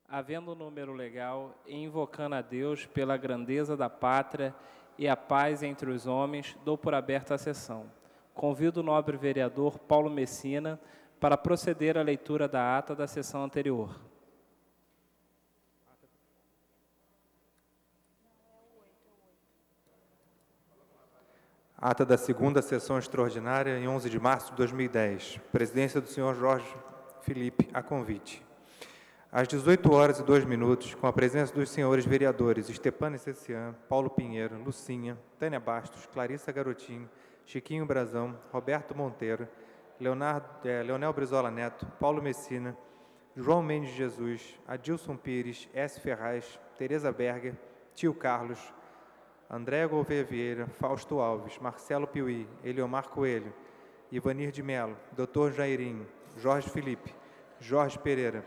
havendo número legal e invocando a Deus pela grandeza da pátria e a paz entre os homens, dou por aberta a sessão. Convido o nobre vereador Paulo Messina para proceder à leitura da ata da sessão anterior. Ata da segunda sessão extraordinária, em 11 de março de 2010. Presidência do senhor Jorge Felipe, a convite. Às 18h02, com a presença dos senhores vereadores Estepânia Cecian, Paulo Pinheiro, Lucinha, Tânia Bastos, Clarissa Garotinho, Chiquinho Brazão, Roberto Monteiro, Leonel Brizola Neto, Paulo Messina, João Mendes Jesus, Adilson Pires, S. Ferraz, Tereza Berger, Tio Carlos, André Gouveia Vieira, Fausto Alves, Marcelo Piuí, Eliomar Coelho, Ivanir de Melo, Dr. Jairinho, Jorge Felipe, Jorge Pereira,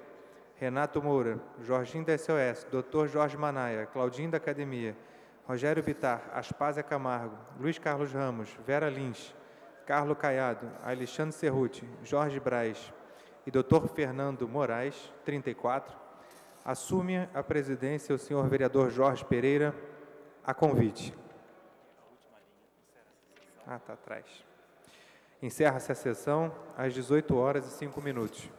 Renato Moura, Jorginho da SOS, Dr. Jorge Manaia, Claudinho da Academia, Rogério Bittar, Aspásia Camargo, Luiz Carlos Ramos, Vera Lins, Carlos Caiado, Alexandre Cerruti, Jorge Braz e Dr. Fernando Moraes, 34, assume a presidência o senhor vereador Jorge Pereira, a convite. Está atrás. Encerra-se a sessão às 18h05.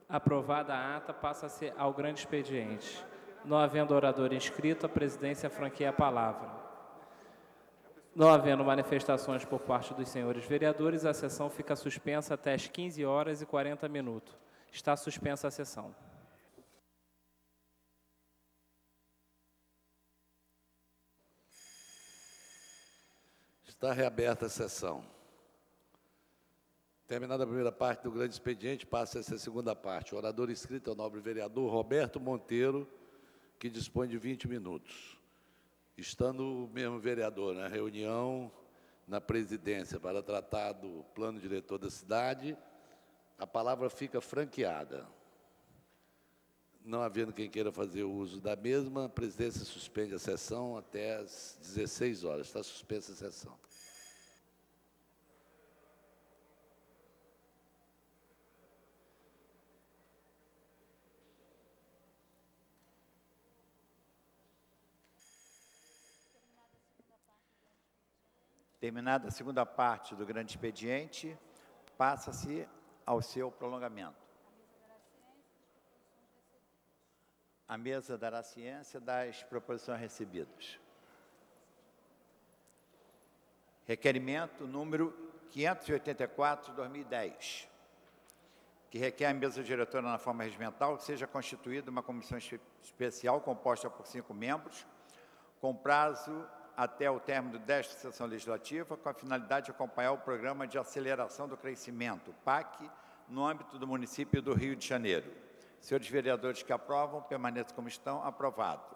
Aprovada a ata, passa-se ao grande expediente. Não havendo orador inscrito, a presidência franqueia a palavra. Não havendo manifestações por parte dos senhores vereadores, a sessão fica suspensa até às 15h40. Está suspensa a sessão. Está reaberta a sessão. Terminada a primeira parte do grande expediente, passa-se a segunda parte. O orador inscrito é o nobre vereador Roberto Monteiro, que dispõe de 20 minutos. Estando o mesmo vereador na reunião, na presidência, para tratar do plano diretor da cidade, a palavra fica franqueada. Não havendo quem queira fazer uso da mesma, a presidência suspende a sessão até às 16h. Está suspensa a sessão. Terminada a segunda parte do grande expediente, passa-se ao seu prolongamento. A mesa dará ciência das proposições recebidas. Requerimento número 584, 2010, que requer à mesa diretora na forma regimental que seja constituída uma comissão especial composta por 5 membros, com prazo até o término desta sessão legislativa, com a finalidade de acompanhar o Programa de Aceleração do Crescimento, PAC, no âmbito do município do Rio de Janeiro. Senhores vereadores que aprovam, permaneçam como estão. Aprovado.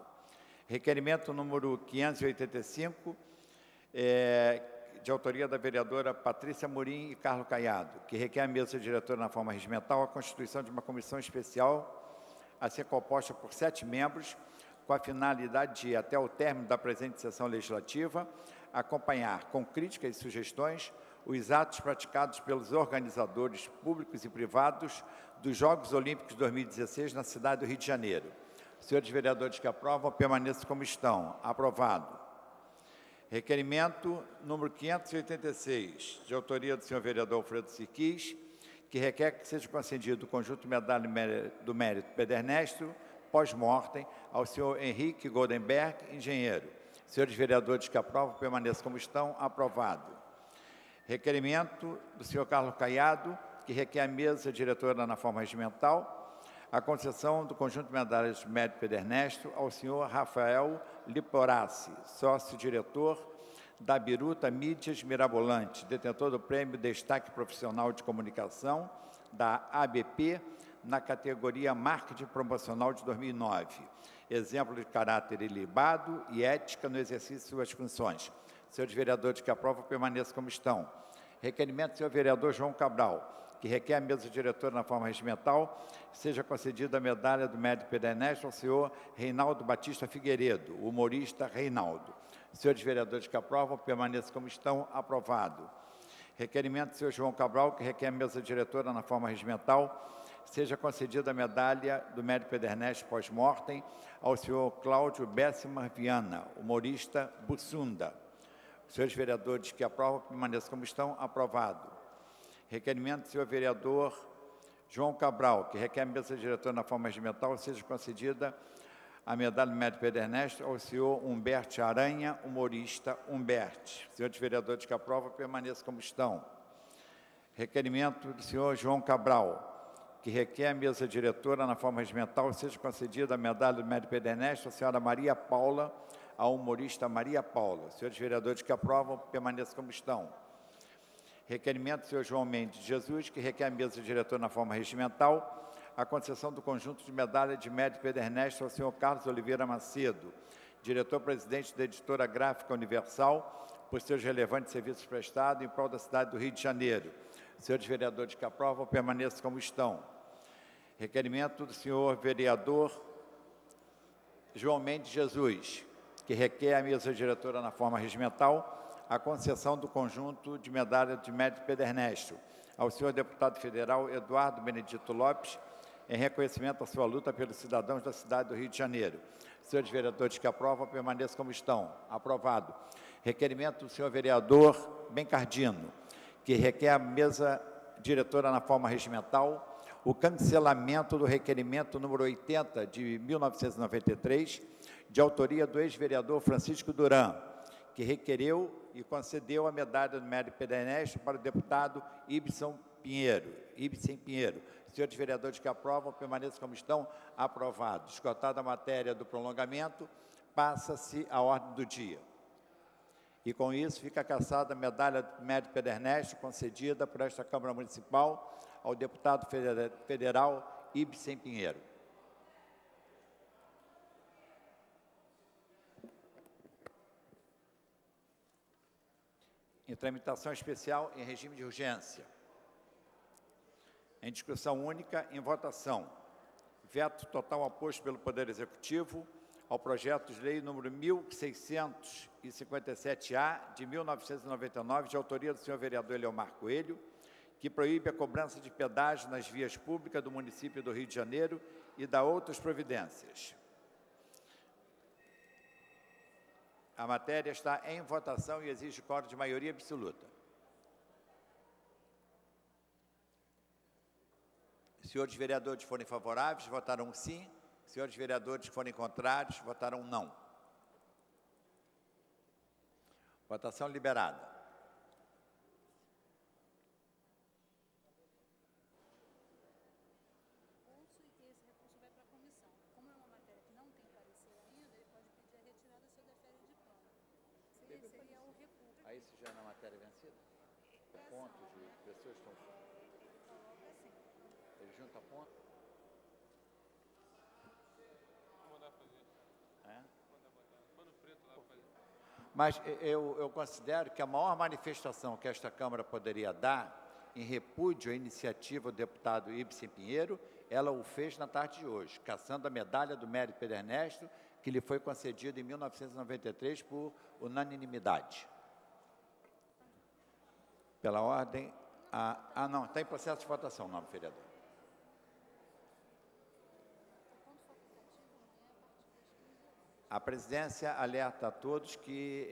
Requerimento número 585, de autoria da vereadora Patrícia Morim e Carlos Caiado, que requer à mesa diretora na forma regimental a constituição de uma comissão especial a ser composta por 7 membros, com a finalidade de, até o término da presente sessão legislativa, acompanhar com críticas e sugestões os atos praticados pelos organizadores públicos e privados dos Jogos Olímpicos 2016 na cidade do Rio de Janeiro. Senhores vereadores que aprovam, permaneçam como estão. Aprovado. Requerimento número 586, de autoria do senhor vereador Alfredo Siquis, que requer que seja concedido o conjunto medalha do mérito Pedernesto, pós-mortem, ao senhor Henrique Goldenberg, engenheiro. Senhores vereadores que aprovam, permaneçam como estão. Aprovado. Requerimento do senhor Carlos Caiado, que requer à mesa diretora na forma regimental a concessão do conjunto de medalhas do mérito Pedernesto ao senhor Rafael Liporassi, sócio-diretor da Biruta Mídias Mirabolante, detentor do prêmio Destaque Profissional de Comunicação da ABP, na categoria Marketing Promocional de 2009. Exemplo de caráter ilibado e ética no exercício de suas funções. Senhores vereadores que aprovam, permaneçam como estão. Requerimento do senhor vereador João Cabral, que requer à mesa diretora na forma regimental, seja concedida a medalha do mérito Pedernesto ao senhor Reinaldo Batista Figueiredo, humorista Reinaldo. Senhores vereadores que aprovam, permaneçam como estão. Aprovado. Requerimento do senhor João Cabral, que requer a mesa diretora na forma regimental, seja concedida a medalha do mérito Pedernesto pós-mortem ao senhor Cláudio Bessimar Viana, humorista Bussunda. Os senhores vereadores que aprovam, permaneçam como estão. Aprovado. Requerimento do senhor vereador João Cabral, que requer a mesa diretora na forma regimental, seja concedida a medalha do mérito Pedernesto ao senhor Humberto Aranha, humorista Humberto. Senhores vereadores que aprovam, permaneçam como estão. Requerimento do senhor João Cabral, que requer a mesa diretora na forma regimental, seja concedida a medalha do mérito Pedernesto à senhora Maria Paula, a humorista Maria Paula. Senhores vereadores que aprovam, permaneçam como estão. Requerimento do senhor João Mendes de Jesus, que requer a mesa diretora na forma regimental, a concessão do conjunto de medalha de mérito Pedernesto ao senhor Carlos Oliveira Macedo, diretor-presidente da Editora Gráfica Universal, por seus relevantes serviços prestados em prol da cidade do Rio de Janeiro. Senhores vereadores que aprovam, permaneçam como estão. Requerimento do senhor vereador João Mendes Jesus, que requer a mesa diretora na forma regimental a concessão do conjunto de medalha de mérito Pedernesto ao senhor deputado federal Eduardo Benedito Lopes, em reconhecimento à sua luta pelos cidadãos da cidade do Rio de Janeiro. Senhores vereadores que aprovam, permaneçam como estão. Aprovado. Requerimento do senhor vereador Bencardino, que requer a mesa diretora na forma regimental o cancelamento do requerimento número 80 de 1993, de autoria do ex-vereador Francisco Duran, que requereu e concedeu a medalha do mérito Pedernesto para o deputado Ibsen Pinheiro. Senhores vereadores que aprovam, permaneçam como estão. Aprovado. Esgotada a matéria do prolongamento, passa-se a ordem do dia. E com isso fica cassada a medalha do mérito Pedernesto concedida por esta Câmara Municipal ao deputado federal Ibsen Pinheiro. Em tramitação especial em regime de urgência. Em discussão única, em votação. Veto total oposto pelo Poder Executivo ao projeto de lei número 1657-A, de 1999, de autoria do senhor vereador Eleomar Coelho, que proíbe a cobrança de pedágio nas vias públicas do município do Rio de Janeiro e dá outras providências. A matéria está em votação e exige quórum de maioria absoluta. Senhores vereadores que forem favoráveis, votarão sim. Senhores vereadores que forem contrários, votarão não. Votação liberada. Aí isso já é na matéria vencida? Pontos de pessoas que estão... Ele junta ponto? Vou mandar fazer. É? Pano preto lá fazer. Mas eu considero que a maior manifestação que esta Câmara poderia dar em repúdio à iniciativa do deputado Ibsen Pinheiro, ela o fez na tarde de hoje, cassando a medalha do mérito Pedernesto, que lhe foi concedida em 1993 por unanimidade. Pela ordem... não, está em processo de votação, nobre vereador. A presidência alerta a todos que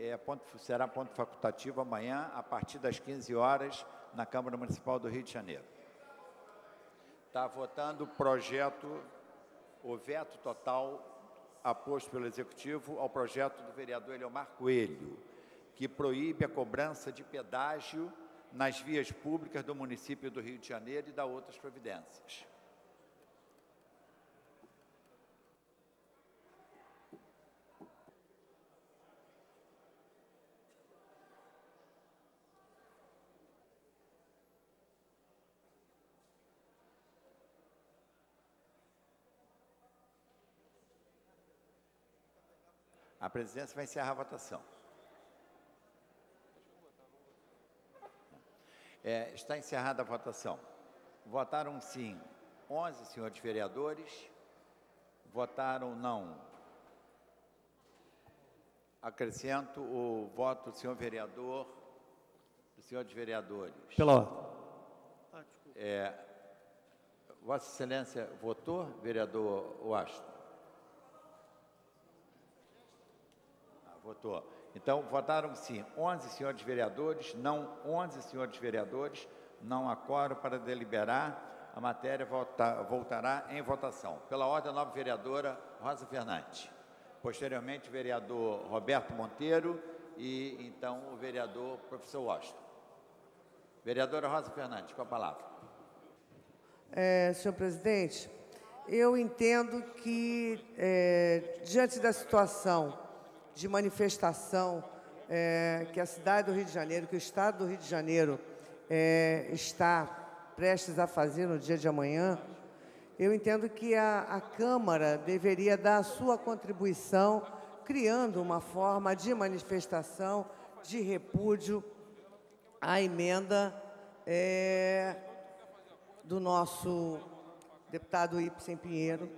será ponto facultativo amanhã, a partir das 15 horas, na Câmara Municipal do Rio de Janeiro. Está votando o projeto, o veto total aposto pelo Executivo ao projeto do vereador Eleomar Coelho, que proíbe a cobrança de pedágio nas vias públicas do município do Rio de Janeiro e dá outras providências. A presidência vai encerrar a votação. Está encerrada a votação. Votaram sim 11 senhores vereadores, votaram não. Acrescento o voto do senhor vereador Senhores vereadores. Pela ordem. Vossa Excelência votou, vereador Washington? Votou. Então, votaram sim 11 senhores vereadores, não 11 senhores vereadores, não há quórum para deliberar, a matéria voltará em votação. Pela ordem, a nova vereadora Rosa Fernandes. Posteriormente, o vereador Roberto Monteiro e, então, o vereador professor Washington. Vereadora Rosa Fernandes, com a palavra. Senhor presidente, eu entendo que, diante da situação de manifestação que a cidade do Rio de Janeiro, que o Estado do Rio de Janeiro está prestes a fazer no dia de amanhã, eu entendo que a Câmara deveria dar a sua contribuição, criando uma forma de manifestação, de repúdio à emenda do nosso deputado Ibsen Pinheiro.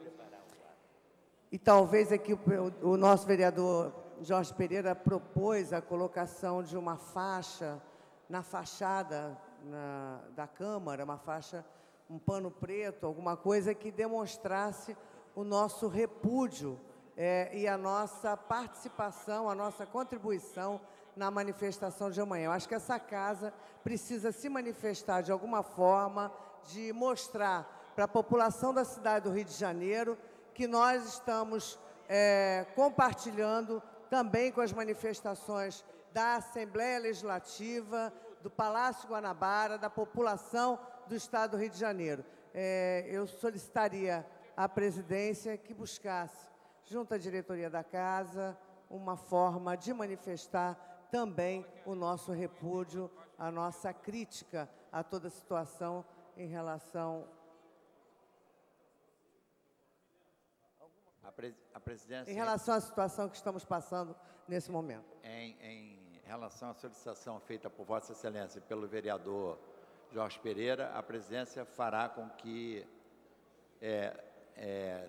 E talvez aqui o nosso vereador Jorge Pereira propôs a colocação de uma faixa na fachada da Câmara, uma faixa, um pano preto, alguma coisa que demonstrasse o nosso repúdio e a nossa participação, a nossa contribuição na manifestação de amanhã. Eu acho que essa casa precisa se manifestar de alguma forma, de mostrar para a população da cidade do Rio de Janeiro que nós estamos compartilhando também com as manifestações da Assembleia Legislativa, do Palácio Guanabara, da população do Estado do Rio de Janeiro. Eu solicitaria à presidência que buscasse, junto à diretoria da Casa, uma forma de manifestar também o nosso repúdio, a nossa crítica a toda a situação em relação... A presidência... Em relação à situação que estamos passando nesse momento. Em relação à solicitação feita por Vossa Excelência e pelo vereador Jorge Pereira, a presidência fará com que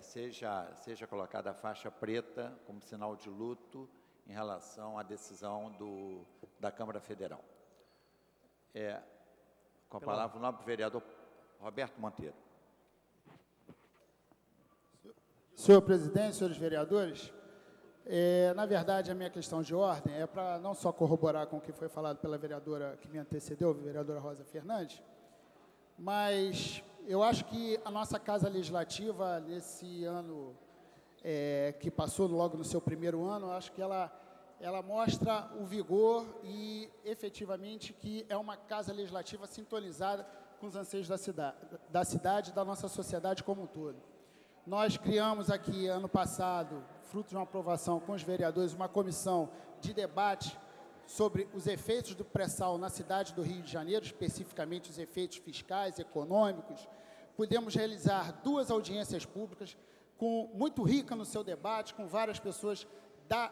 seja colocada a faixa preta como sinal de luto em relação à decisão da Câmara Federal. Com a palavra, o nobre vereador Roberto Monteiro. Senhor presidente, senhores vereadores, na verdade, a minha questão de ordem é para não só corroborar com o que foi falado pela vereadora que me antecedeu, a vereadora Rosa Fernandes, mas eu acho que a nossa Casa Legislativa, nesse ano que passou logo no seu primeiro ano, acho que ela mostra o vigor e, efetivamente, que é uma Casa Legislativa sintonizada com os anseios da cidade e da nossa sociedade como um todo. Nós criamos aqui, ano passado, fruto de uma aprovação com os vereadores, uma comissão de debate sobre os efeitos do pré-sal na cidade do Rio de Janeiro, especificamente os efeitos fiscais, econômicos. Pudemos realizar 2 audiências públicas, muito rica no seu debate, com várias pessoas da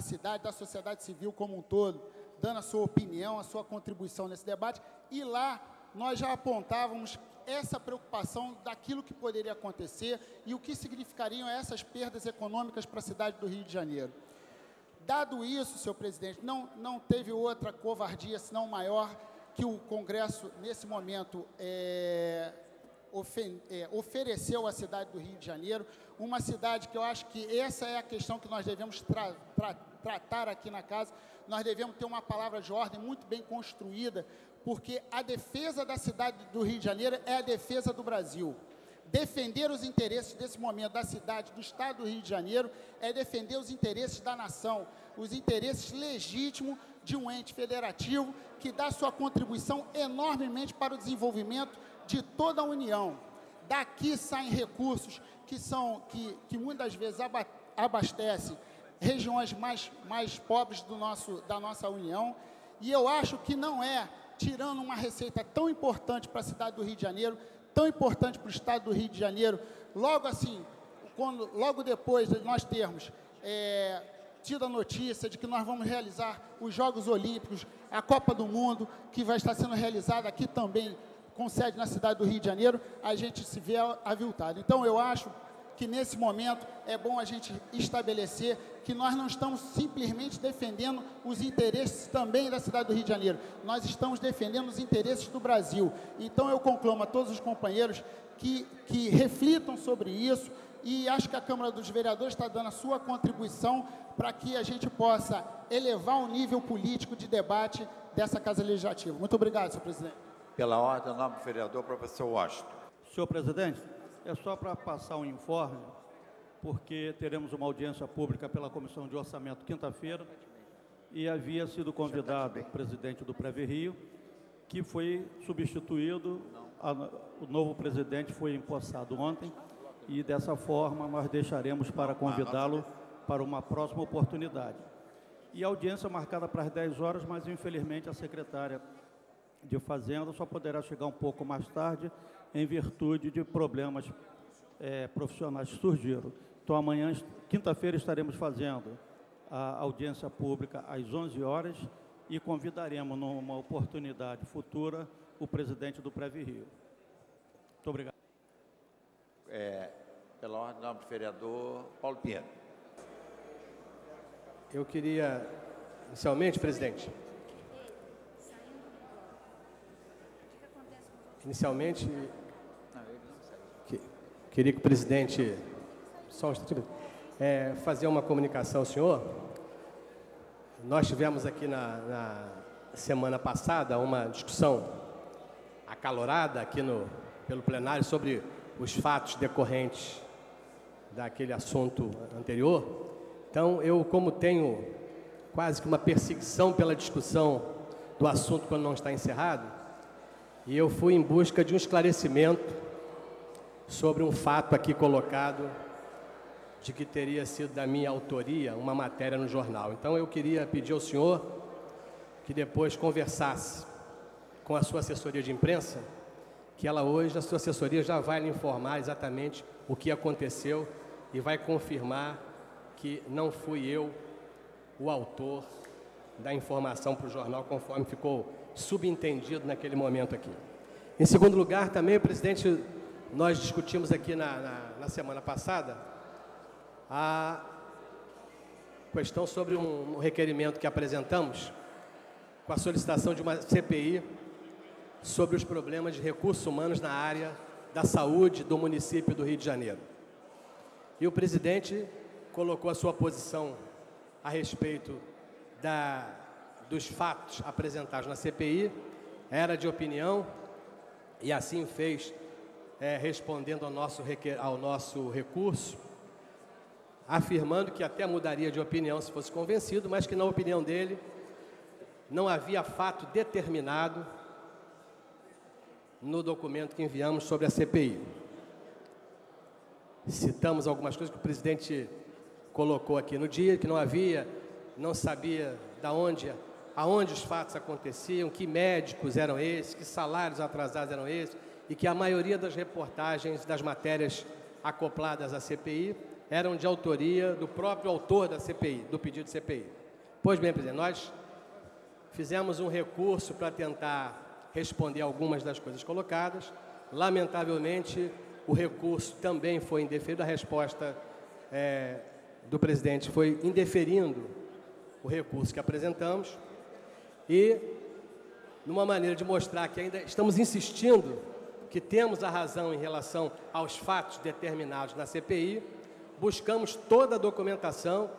cidade, da sociedade civil como um todo, dando a sua opinião, a sua contribuição nesse debate, e lá nós já apontávamos essa preocupação daquilo que poderia acontecer e o que significariam essas perdas econômicas para a cidade do Rio de Janeiro. Dado isso, senhor presidente, não teve outra covardia, senão maior, que o Congresso, nesse momento, ofereceu à cidade do Rio de Janeiro, uma cidade que eu acho que essa é a questão que nós devemos tratar aqui na casa. Nós devemos ter uma palavra de ordem muito bem construída, porque a defesa da cidade do Rio de Janeiro é a defesa do Brasil. Defender os interesses desse momento da cidade, do Estado do Rio de Janeiro, é defender os interesses da nação, os interesses legítimos de um ente federativo que dá sua contribuição enormemente para o desenvolvimento de toda a União. Daqui saem recursos que muitas vezes abastecem regiões mais pobres da nossa União, e eu acho que não é tirando uma receita tão importante para a cidade do Rio de Janeiro, tão importante para o Estado do Rio de Janeiro, logo depois de nós termos tido a notícia de que nós vamos realizar os Jogos Olímpicos, a Copa do Mundo, que vai estar sendo realizada aqui também, com sede na cidade do Rio de Janeiro, a gente se vê aviltado. Então, eu acho que, nesse momento, é bom a gente estabelecer que nós não estamos simplesmente defendendo os interesses também da cidade do Rio de Janeiro, nós estamos defendendo os interesses do Brasil. Então, eu conclamo a todos os companheiros que reflitam sobre isso, e acho que a Câmara dos Vereadores está dando a sua contribuição para que a gente possa elevar o nível político de debate dessa Casa Legislativa. Muito obrigado, senhor presidente. Pela ordem, o nobre vereador, professor Washington. Senhor presidente, é só para passar um informe, porque teremos uma audiência pública pela Comissão de Orçamento quinta-feira, e havia sido convidado o presidente do Preve Rio, que foi substituído, o novo presidente foi empossado ontem, e dessa forma nós deixaremos para convidá-lo para uma próxima oportunidade. E a audiência marcada para as 10 horas, mas infelizmente a secretária de Fazenda só poderá chegar um pouco mais tarde, em virtude de problemas profissionais que surgiram. Então, amanhã, quinta-feira, estaremos fazendo a audiência pública às 11 horas e convidaremos, numa oportunidade futura, o presidente do Preve Rio. Muito obrigado. Pela ordem, o nobre vereador Paulo Pinheiro. Eu queria, inicialmente, presidente, queria que o presidente, só um instante, fazer uma comunicação ao senhor. Nós tivemos aqui na semana passada uma discussão acalorada aqui pelo plenário sobre os fatos decorrentes daquele assunto anterior. Então, eu, como tenho quase que uma perseguição pela discussão do assunto quando não está encerrado, e eu fui em busca de um esclarecimento sobre um fato aqui colocado, de que teria sido da minha autoria uma matéria no jornal. Então, eu queria pedir ao senhor que depois conversasse com a sua assessoria de imprensa, que ela hoje, a sua assessoria, já vai lhe informar exatamente o que aconteceu e vai confirmar que não fui eu o autor da informação para o jornal, conforme ficou subentendido naquele momento aqui. Em segundo lugar, também, presidente, nós discutimos aqui na semana passada a questão sobre um requerimento que apresentamos com a solicitação de uma CPI sobre os problemas de recursos humanos na área da saúde do município do Rio de Janeiro. E o presidente colocou a sua posição a respeito dos fatos apresentados na CPI, era de opinião, e assim fez, respondendo ao nosso recurso, afirmando que até mudaria de opinião se fosse convencido, mas que, na opinião dele, não havia fato determinado no documento que enviamos sobre a CPI. Citamos algumas coisas que o presidente colocou aqui no dia, que não havia, não sabia aonde os fatos aconteciam, que médicos eram esses, que salários atrasados eram esses, e que a maioria das reportagens das matérias acopladas à CPI eram de autoria do próprio autor da CPI, do pedido de CPI. Pois bem, presidente, nós fizemos um recurso para tentar responder algumas das coisas colocadas. Lamentavelmente, o recurso também foi indeferido, a resposta do presidente foi indeferindo o recurso que apresentamos, e, numa maneira de mostrar que ainda estamos insistindo que temos a razão em relação aos fatos determinados na CPI, buscamos toda a documentação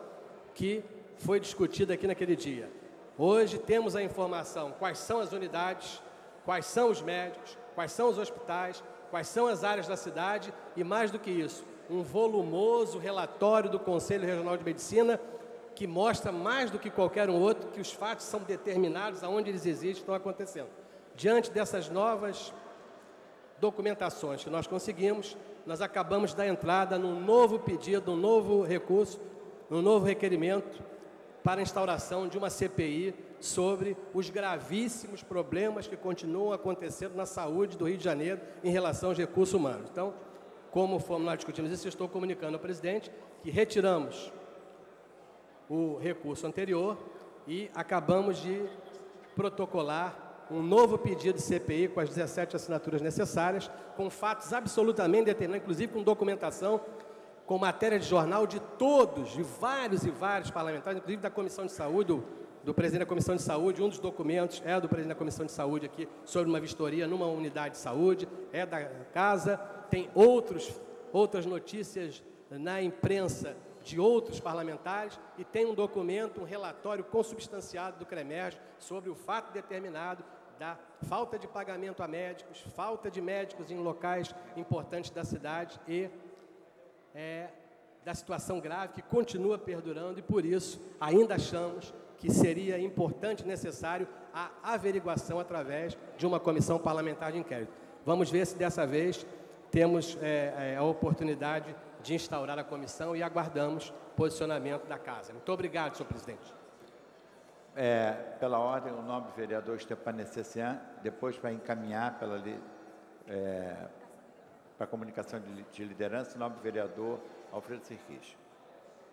que foi discutida aqui naquele dia. Hoje temos a informação, quais são as unidades, quais são os médicos, quais são os hospitais, quais são as áreas da cidade e, mais do que isso, um volumoso relatório do Conselho Regional de Medicina que mostra, mais do que qualquer um outro, que os fatos são determinados, aonde eles existem, estão acontecendo. Diante dessas novas documentações que nós conseguimos, nós acabamos de dar entrada num novo pedido, num novo recurso, num novo requerimento para a instauração de uma CPI sobre os gravíssimos problemas que continuam acontecendo na saúde do Rio de Janeiro em relação aos recursos humanos. Então, como nós discutimos isso, eu estou comunicando ao presidente que retiramos o recurso anterior e acabamos de protocolar um novo pedido de CPI com as 17 assinaturas necessárias, com fatos absolutamente determinados, inclusive com documentação com matéria de jornal de todos, de vários e vários parlamentares, inclusive da Comissão de Saúde, do presidente da Comissão de Saúde. Um dos documentos é do presidente da Comissão de Saúde aqui, sobre uma vistoria numa unidade de saúde, é da casa. Tem outras notícias na imprensa de outros parlamentares, e tem um documento, um relatório consubstanciado do CREMERG sobre o fato determinado da falta de pagamento a médicos, falta de médicos em locais importantes da cidade e da situação grave que continua perdurando, e por isso ainda achamos que seria importante e necessário a averiguação através de uma comissão parlamentar de inquérito. Vamos ver se dessa vez temos a oportunidade de instaurar a comissão, e aguardamos posicionamento da Casa. Muito obrigado, senhor presidente. Pela ordem, o nobre vereador Stepan Essessian, depois vai encaminhar para a comunicação de liderança, o nobre vereador Alfredo Sirquis.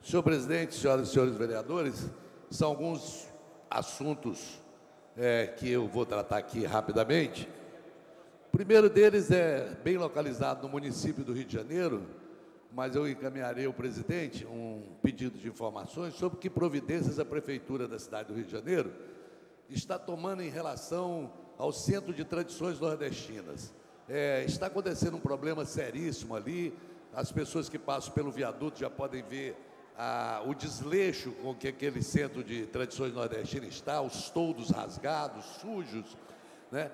Senhor presidente, senhoras e senhores vereadores, são alguns assuntos que eu vou tratar aqui rapidamente. O primeiro deles é bem localizado no município do Rio de Janeiro, mas eu encaminharei ao presidente um pedido de informações sobre que providências a Prefeitura da cidade do Rio de Janeiro está tomando em relação ao Centro de Tradições Nordestinas. Está acontecendo um problema seríssimo ali, as pessoas que passam pelo viaduto já podem ver o desleixo com que aquele Centro de Tradições Nordestinas está, os toldos rasgados, sujos, né?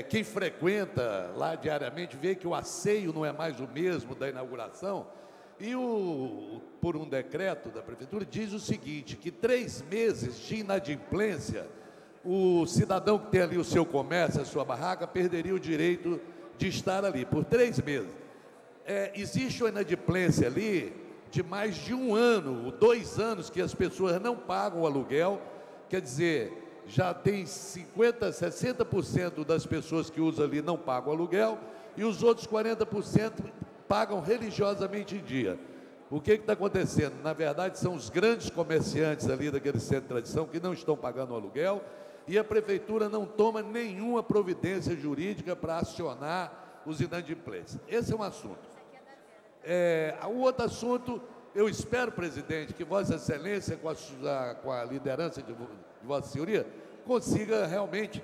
Quem frequenta lá diariamente vê que o asseio não é mais o mesmo da inauguração, e por um decreto da Prefeitura diz o seguinte, que 3 meses de inadimplência, o cidadão que tem ali o seu comércio, a sua barraca, perderia o direito de estar ali, por 3 meses. Existe uma inadimplência ali de mais de 1 ano, 2 anos que as pessoas não pagam o aluguel, quer dizer, já tem 50%, 60% das pessoas que usam ali não pagam aluguel, e os outros 40% pagam religiosamente em dia. O que está acontecendo? Na verdade, são os grandes comerciantes ali daquele centro de tradição que não estão pagando o aluguel, e a Prefeitura não toma nenhuma providência jurídica para acionar os inadimplentes. Esse é um assunto. O outro assunto, eu espero, presidente, que Vossa Excelência, com a liderança de Vossa Senhoria, consiga realmente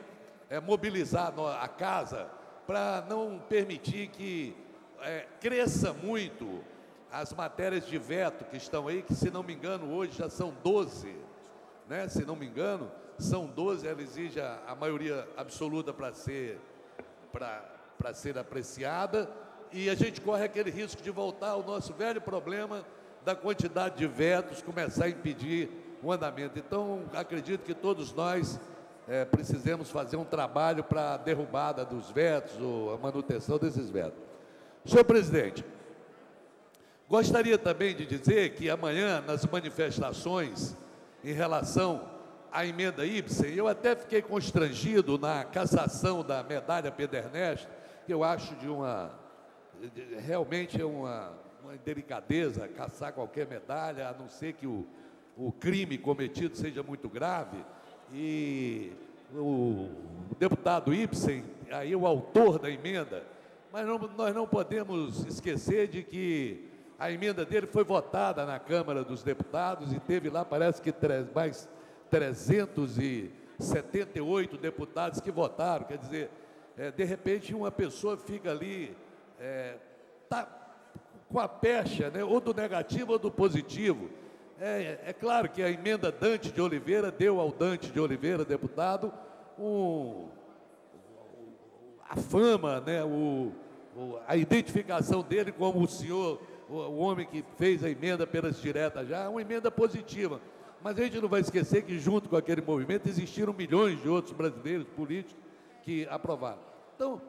mobilizar a Casa para não permitir que cresça muito as matérias de veto que estão aí, que, se não me engano, hoje já são 12, né? Se não me engano, são 12, ela exige a maioria absoluta para ser apreciada, e a gente corre aquele risco de voltar ao nosso velho problema da quantidade de vetos, começar a impedir o andamento. Então, acredito que todos nós precisamos fazer um trabalho para a derrubada dos vetos, ou a manutenção desses vetos. Senhor presidente, gostaria também de dizer que amanhã, nas manifestações em relação à emenda Ibsen, eu até fiquei constrangido na cassação da medalha Pedernest, que eu acho realmente é uma delicadeza caçar qualquer medalha, a não ser que o crime cometido seja muito grave, e o deputado Ibsen, aí o autor da emenda, mas nós não podemos esquecer de que a emenda dele foi votada na Câmara dos Deputados e teve lá, parece que mais 378 deputados que votaram. Quer dizer, de repente uma pessoa fica ali, com a pecha, né, ou do negativo ou do positivo. É claro que a emenda Dante de Oliveira deu ao Dante de Oliveira, deputado, a fama, né, a identificação dele como o homem que fez a emenda pelas diretas já, é uma emenda positiva. Mas a gente não vai esquecer que, junto com aquele movimento, existiram milhões de outros brasileiros políticos que aprovaram. Então,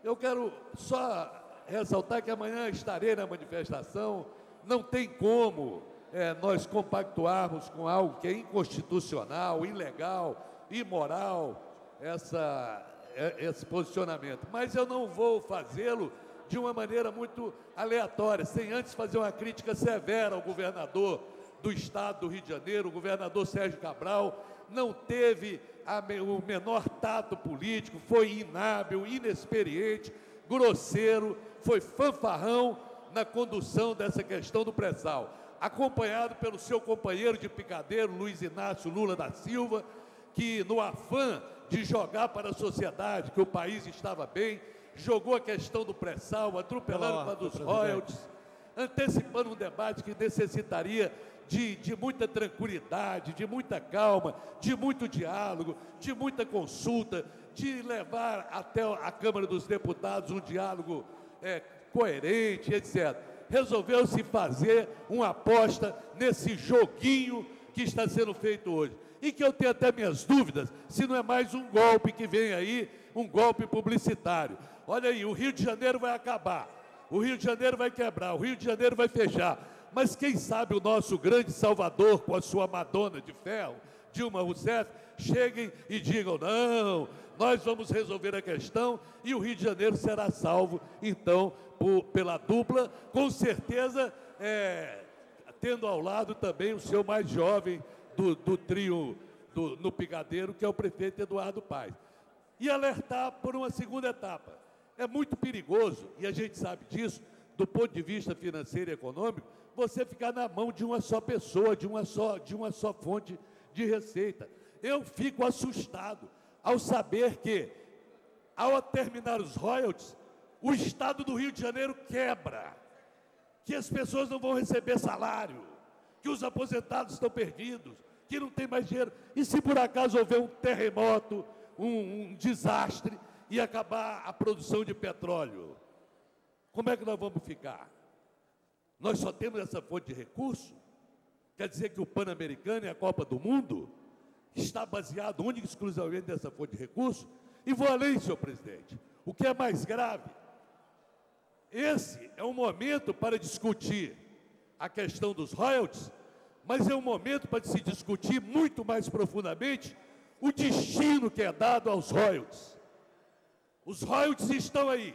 eu quero só ressaltar que amanhã estarei na manifestação. Não tem como nós compactuarmos com algo que é inconstitucional, ilegal, imoral, esse posicionamento. Mas eu não vou fazê-lo de uma maneira muito aleatória, sem antes fazer uma crítica severa ao governador do Estado do Rio de Janeiro. O governador Sérgio Cabral não teve o menor tato político, foi inábil, inexperiente, grosseiro, foi fanfarrão, na condução dessa questão do pré-sal, acompanhado pelo seu companheiro de picadeiro, Luiz Inácio Lula da Silva, que no afã de jogar para a sociedade que o país estava bem, jogou a questão do pré-sal, atropelando para dos royalties, antecipando um debate que necessitaria de muita tranquilidade, de muita calma, de muito diálogo, de muita consulta, de levar até a Câmara dos Deputados um diálogo coerente, etc. Resolveu-se fazer uma aposta nesse joguinho que está sendo feito hoje. E que eu tenho até minhas dúvidas se não é mais um golpe que vem aí, um golpe publicitário. Olha aí, o Rio de Janeiro vai acabar, o Rio de Janeiro vai quebrar, o Rio de Janeiro vai fechar. Mas quem sabe o nosso grande Salvador, com a sua Madonna de ferro, Dilma Rousseff, cheguem e digam, não, nós vamos resolver a questão e o Rio de Janeiro será salvo, então, pela dupla, com certeza, tendo ao lado também o seu mais jovem do trio no Picadeiro, que é o prefeito Eduardo Paes. E alertar por uma segunda etapa. É muito perigoso, e a gente sabe disso, do ponto de vista financeiro e econômico, você ficar na mão de uma só pessoa, de uma só fonte de receita. Eu fico assustado ao saber que, ao terminar os royalties, o Estado do Rio de Janeiro quebra, que as pessoas não vão receber salário, que os aposentados estão perdidos, que não tem mais dinheiro. E se por acaso houver um terremoto, um desastre, e acabar a produção de petróleo, como é que nós vamos ficar? Nós só temos essa fonte de recurso? Quer dizer que o Pan-Americano e a Copa do Mundo está baseado única e exclusivamente nessa fonte de recurso? E vou além, senhor presidente. O que é mais grave, esse é um momento para discutir a questão dos royalties, mas é um momento para se discutir muito mais profundamente o destino que é dado aos royalties. Os royalties estão aí.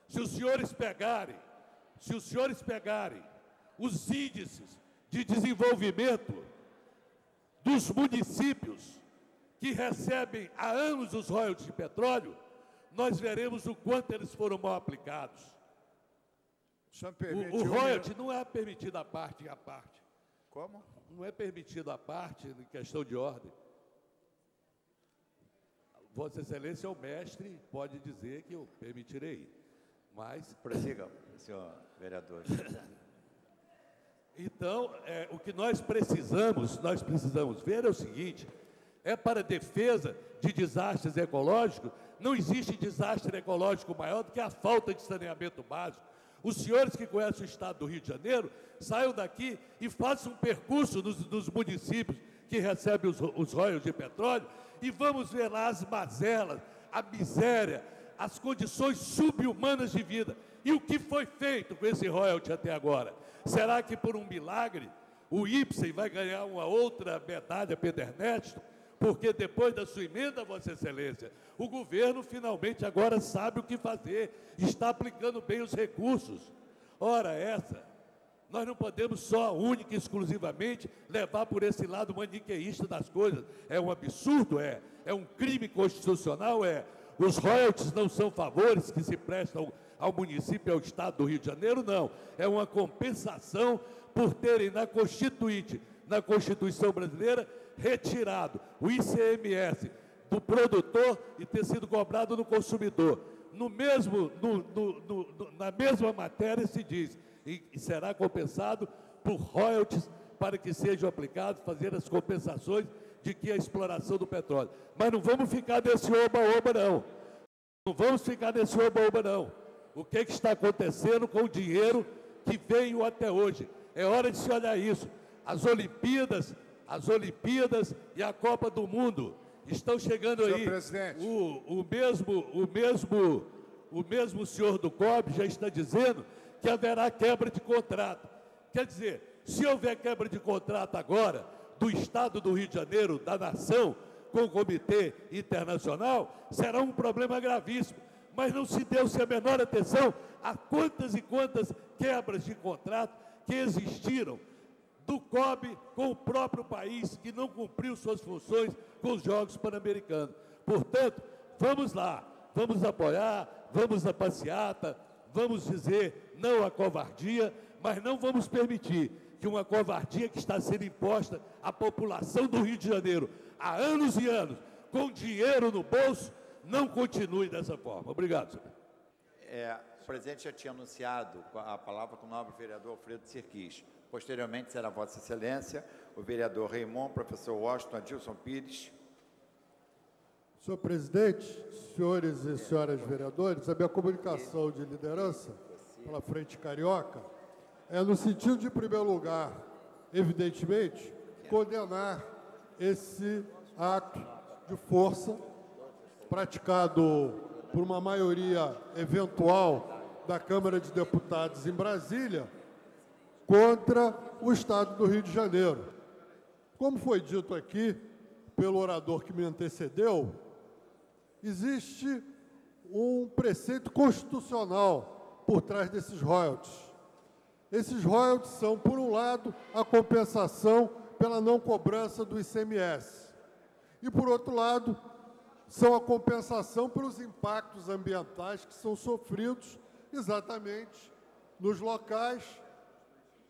Se os senhores pegarem os índices de desenvolvimento dos municípios que recebem há anos os royalties de petróleo, nós veremos o quanto eles foram mal aplicados. O royalty não é permitido à parte. Como? Não é permitido à parte, em questão de ordem. Vossa Excelência é o mestre, pode dizer que eu permitirei. Mas... Prossiga, senhor vereador. Então, o que nós precisamos ver é o seguinte, para a defesa de desastres ecológicos, não existe desastre ecológico maior do que a falta de saneamento básico. Os senhores que conhecem o estado do Rio de Janeiro, saiam daqui e façam um percurso nos municípios que recebem os royalties de petróleo e vamos ver lá as mazelas, a miséria, as condições subhumanas de vida. E o que foi feito com esse royalty até agora? Será que por um milagre o IPSEM vai ganhar uma outra medalha Pedernesto? Porque depois da sua emenda, Vossa Excelência, o governo finalmente agora sabe o que fazer, está aplicando bem os recursos. Ora, nós não podemos só, única e exclusivamente, levar por esse lado maniqueísta das coisas. É um absurdo, é um crime constitucional, Os royalties não são favores que se prestam ao município e ao Estado do Rio de Janeiro, não. É uma compensação por terem na Constituição brasileira, retirado o ICMS do produtor e ter sido cobrado no consumidor. Na mesma matéria se diz, e será compensado por royalties para que sejam aplicados, fazer as compensações de que a exploração do petróleo. Mas não vamos ficar nesse oba-oba, não. Não vamos ficar nesse oba-oba, não. O que está acontecendo com o dinheiro que veio até hoje? É hora de se olhar isso. As Olimpíadas e a Copa do Mundo estão chegando aí. Senhor presidente. O mesmo senhor do COB já está dizendo que haverá quebra de contrato. Quer dizer, se houver quebra de contrato agora, do Estado do Rio de Janeiro, da nação, com o Comitê Internacional, será um problema gravíssimo. Mas não se deu-se a menor atenção a quantas e quantas quebras de contrato que existiram do COB com o próprio país que não cumpriu suas funções com os Jogos Pan-Americanos. Portanto, vamos lá, vamos apoiar, vamos à passeata, vamos dizer não à covardia, mas não vamos permitir que uma covardia que está sendo imposta à população do Rio de Janeiro há anos e anos, com dinheiro no bolso, não continue dessa forma. Obrigado, senhor. O presidente já tinha anunciado a palavra com o nobre vereador Alfredo Sirquis. Posteriormente, será Vossa Excelência, o vereador Raimon, professor Washington, Adilson Pires. Senhor presidente, senhores e senhoras vereadores, a minha comunicação de liderança pela Frente Carioca é no sentido de, em primeiro lugar, evidentemente, condenar esse ato de força praticado por uma maioria eventual da Câmara de Deputados em Brasília contra o Estado do Rio de Janeiro. Como foi dito aqui pelo orador que me antecedeu, existe um preceito constitucional por trás desses royalties. Esses royalties são, por um lado, a compensação pela não cobrança do ICMS. E, por outro lado, são a compensação pelos impactos ambientais que são sofridos exatamente nos locais,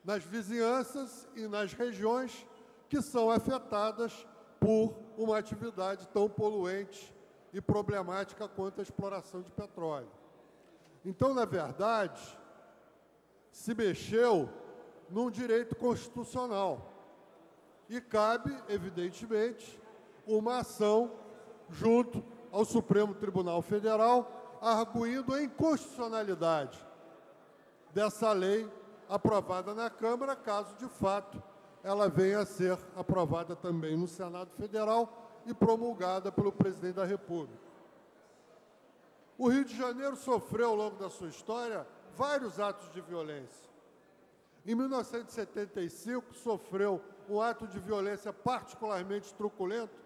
nas vizinhanças e nas regiões que são afetadas por uma atividade tão poluente e problemática quanto a exploração de petróleo. Então, na verdade, se mexeu num direito constitucional e cabe, evidentemente, uma ação junto ao Supremo Tribunal Federal, arguindo a inconstitucionalidade dessa lei aprovada na Câmara, caso, de fato, ela venha a ser aprovada também no Senado Federal e promulgada pelo presidente da República. O Rio de Janeiro sofreu, ao longo da sua história, vários atos de violência. Em 1975, sofreu um ato de violência particularmente truculento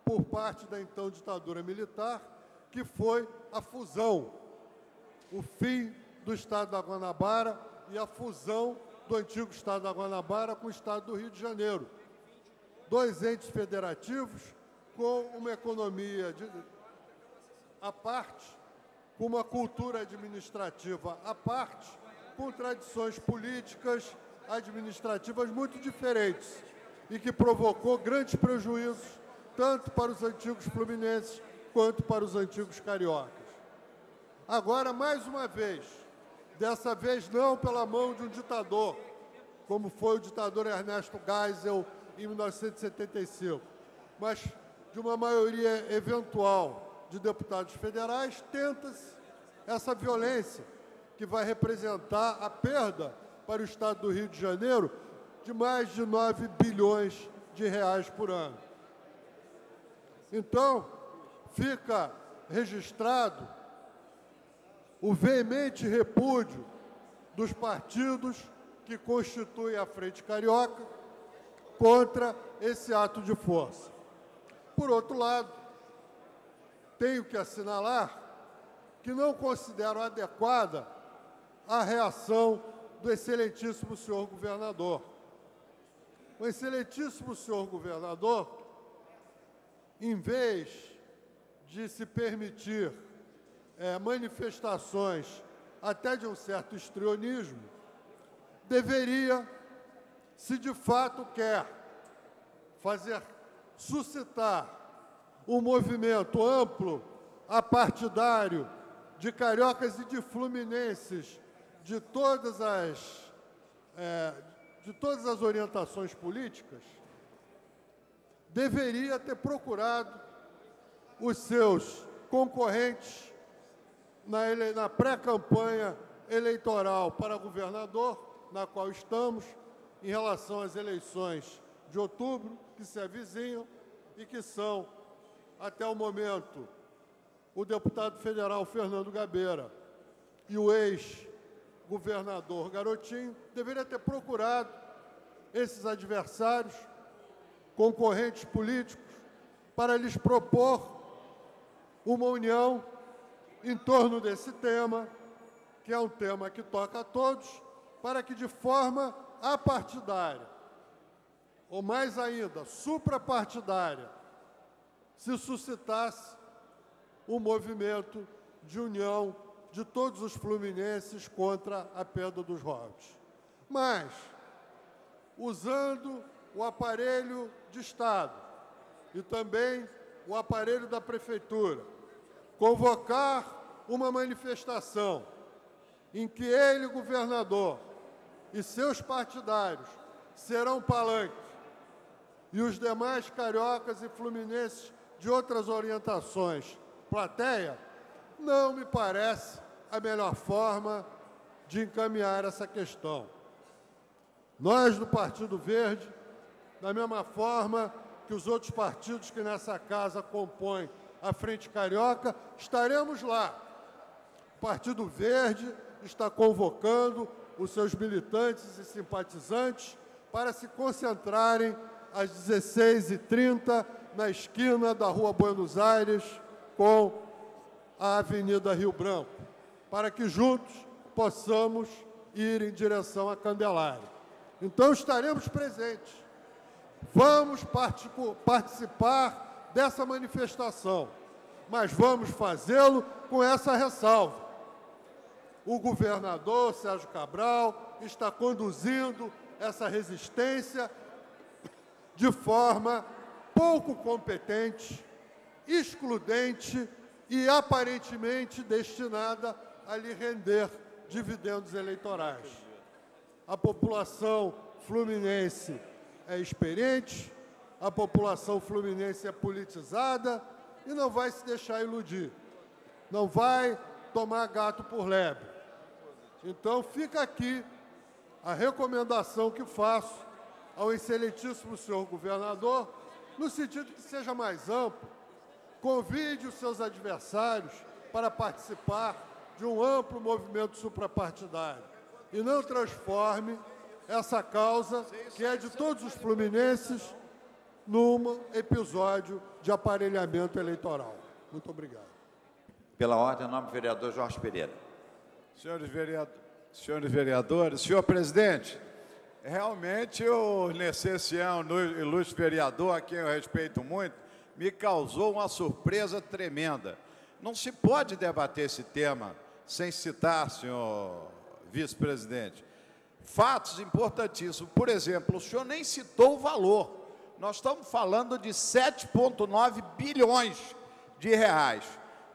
por parte da então ditadura militar, que foi a fusão, o fim do Estado da Guanabara e a fusão do antigo Estado da Guanabara com o Estado do Rio de Janeiro. Dois entes federativos com uma economia à parte, com uma cultura administrativa à parte, com tradições políticas administrativas muito diferentes e que provocou grandes prejuízos tanto para os antigos fluminenses quanto para os antigos cariocas. Agora, mais uma vez, dessa vez não pela mão de um ditador, como foi o ditador Ernesto Geisel em 1975, mas de uma maioria eventual de deputados federais, tenta-se essa violência que vai representar a perda para o Estado do Rio de Janeiro de mais de 9 bilhões de reais por ano. Então, fica registrado o veemente repúdio dos partidos que constituem a Frente Carioca contra esse ato de força. Por outro lado, tenho que assinalar que não considero adequada a reação do excelentíssimo senhor governador. O excelentíssimo senhor governador, em vez de se permitir manifestações até de um certo histrionismo, deveria, se de fato quer suscitar um movimento amplo, apartidário, de cariocas e de fluminenses de todas as orientações políticas, deveria ter procurado os seus concorrentes na pré-campanha eleitoral para governador, na qual estamos, em relação às eleições de outubro, que se avizinham e que são, até o momento, o deputado federal Fernando Gabeira e o ex-governador Garotinho, deveria ter procurado esses adversários, concorrentes políticos, para lhes propor uma união em torno desse tema, que é um tema que toca a todos, para que de forma apartidária, ou mais ainda, suprapartidária, se suscitasse um movimento de união de todos os fluminenses contra a perda dos royalties. Mas, usando o aparelho de Estado e também o aparelho da Prefeitura, convocar uma manifestação em que ele, governador, e seus partidários serão palanques, e os demais cariocas e fluminenses de outras orientações, plateia, não me parece a melhor forma de encaminhar essa questão. Nós, do Partido Verde, da mesma forma que os outros partidos que nessa casa compõem a Frente Carioca, estaremos lá. O Partido Verde está convocando os seus militantes e simpatizantes para se concentrarem às 16h30 na esquina da Rua Buenos Aires com a Avenida Rio Branco, para que juntos possamos ir em direção à Candelária. Então, estaremos presentes. Vamos participar dessa manifestação, mas vamos fazê-lo com essa ressalva. O governador Sérgio Cabral está conduzindo essa resistência de forma pouco competente, excludente e aparentemente destinada a lhe render dividendos eleitorais. A população fluminense é experiente, a população fluminense é politizada e não vai se deixar iludir, não vai tomar gato por lebre. Então, fica aqui a recomendação que faço ao excelentíssimo senhor governador, no sentido que seja mais amplo, convide os seus adversários para participar de um amplo movimento suprapartidário e não transforme essa causa, que é de todos os fluminenses, num episódio de aparelhamento eleitoral. Muito obrigado. Pela ordem, o nome do vereador Jorge Pereira. Senhores vereadores, senhor presidente, realmente o Necessião, ilustre vereador, a quem eu respeito muito, me causou uma surpresa tremenda. Não se pode debater esse tema sem citar, senhor vice-presidente, fatos importantíssimos. Por exemplo, o senhor nem citou o valor. Nós estamos falando de 7,9 bilhões de reais.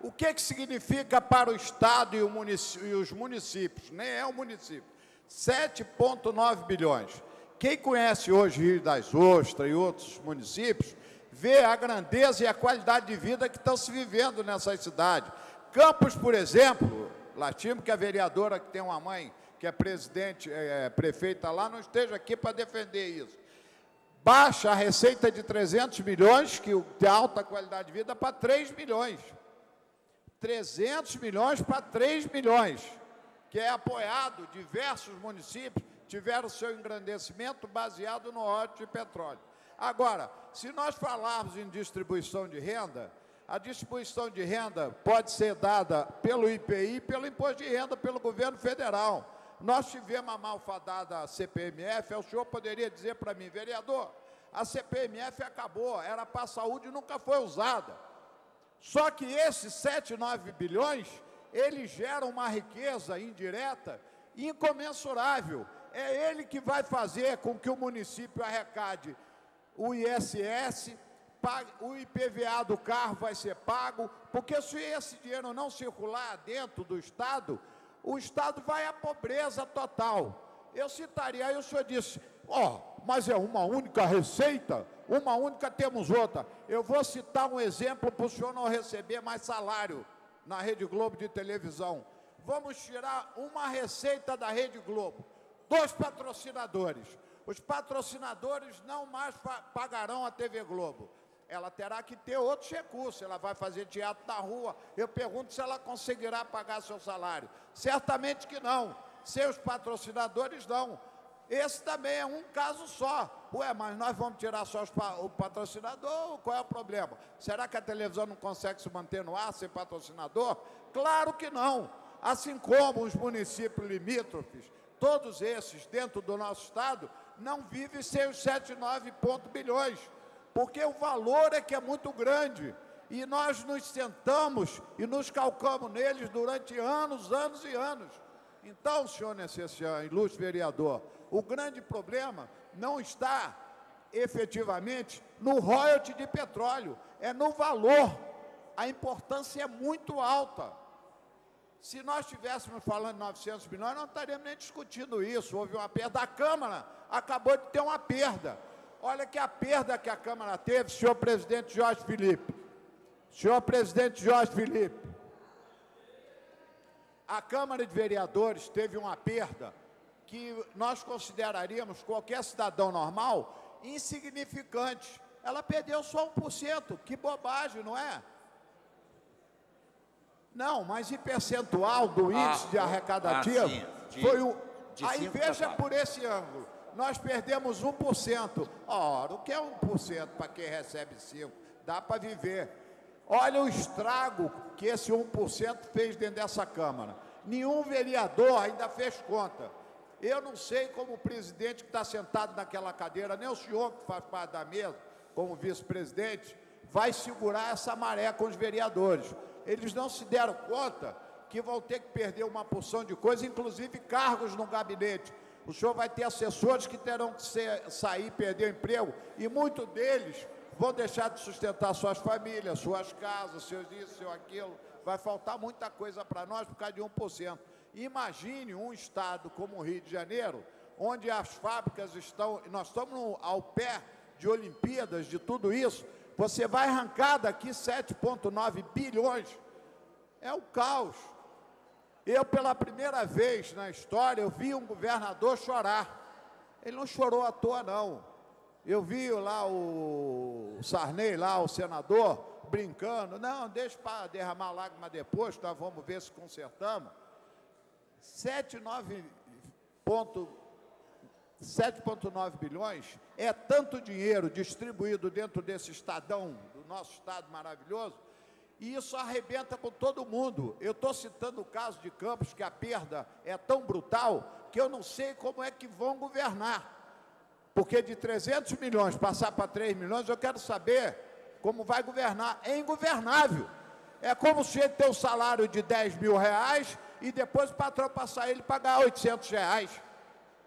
O que significa para o Estado e os municípios? Nem é o município. 7,9 bilhões. Quem conhece hoje Rio das Ostras e outros municípios, vê a grandeza e a qualidade de vida que estão se vivendo nessas cidades. Campos, por exemplo, Latimo, que é a vereadora que tem uma mãe que é presidente, prefeita lá, não esteja aqui para defender isso. Baixa a receita de 300 milhões, que tem alta qualidade de vida, para 3 milhões. 300 milhões para 3 milhões, que é apoiado, diversos municípios tiveram seu engrandecimento baseado no óleo de petróleo. Agora, se nós falarmos em distribuição de renda, a distribuição de renda pode ser dada pelo IPI, pelo Imposto de Renda, pelo governo federal. Nós tivemos a malfadada CPMF, o senhor poderia dizer para mim, vereador, a CPMF acabou, era para a saúde e nunca foi usada. Só que esses 7, 9 bilhões, eles geram uma riqueza indireta incomensurável. É ele que vai fazer com que o município arrecade o ISS, o IPVA do carro vai ser pago, porque se esse dinheiro não circular dentro do Estado, o Estado vai à pobreza total. Eu citaria, aí o senhor disse, mas é uma única receita, uma única temos outra. Eu vou citar um exemplo para o senhor não receber mais salário na Rede Globo de televisão. Vamos tirar uma receita da Rede Globo, 2 patrocinadores. Os patrocinadores não mais pagarão a TV Globo. Ela terá que ter outros recursos, ela vai fazer teatro na rua. Eu pergunto se ela conseguirá pagar seu salário. Certamente que não. Seus patrocinadores não. Esse também é um caso só. Mas nós vamos tirar só o patrocinador? Qual é o problema? Será que a televisão não consegue se manter no ar sem patrocinador? Claro que não. Assim como os municípios limítrofes, todos esses dentro do nosso Estado, não vivem sem os 7, 9 bilhões. Porque o valor é que é muito grande. E nós nos sentamos e nos calcamos neles durante anos, anos e anos. Então, senhor Necessian, ilustre vereador, o grande problema não está efetivamente no royalty de petróleo, é no valor. A importância é muito alta. Se nós estivéssemos falando de 900 milhões, não estaríamos nem discutindo isso. Houve uma perda. A Câmara acabou de ter uma perda. Olha que a perda que a Câmara teve, senhor presidente Jorge Felipe. Senhor presidente Jorge Felipe, a Câmara de Vereadores teve uma perda que nós consideraríamos, qualquer cidadão normal, insignificante. Ela perdeu só 1%. Que bobagem, não é? Não, mas em percentual do índice de arrecadativo, foi um... Aí veja por esse ângulo, nós perdemos 1%. Ora, o que é 1% para quem recebe 5%? Dá para viver. Olha o estrago que esse 1% fez dentro dessa Câmara. Nenhum vereador ainda fez conta. Eu não sei como o presidente que está sentado naquela cadeira, nem o senhor que faz parte da mesa, como vice-presidente, vai segurar essa maré com os vereadores. Eles não se deram conta que vão ter que perder uma porção de coisas, inclusive cargos no gabinete. O senhor vai ter assessores que terão que sair, perder o emprego, e muitos deles vão deixar de sustentar suas famílias, suas casas, seus isso, seu aquilo. Vai faltar muita coisa para nós por causa de 1%. Imagine um estado como o Rio de Janeiro, onde as fábricas estão... Nós estamos ao pé de Olimpíadas, de tudo isso. Você vai arrancar daqui 7,9 bilhões. É o caos. Eu, pela primeira vez na história, eu vi um governador chorar. Ele não chorou à toa, não. Eu vi lá o Sarney, lá o senador, brincando. Não, deixa para derramar lágrima depois, tá? Vamos ver se consertamos. 7,9 bilhões é tanto dinheiro distribuído dentro desse estadão, do nosso estado maravilhoso, e isso arrebenta com todo mundo. Eu estou citando o caso de Campos, que a perda é tão brutal, que eu não sei como é que vão governar. Porque de 300 milhões passar para 3 milhões, eu quero saber como vai governar. É ingovernável. É como se ele ter um salário de 10 mil reais e depois o patrão passar ele pagar 800 reais.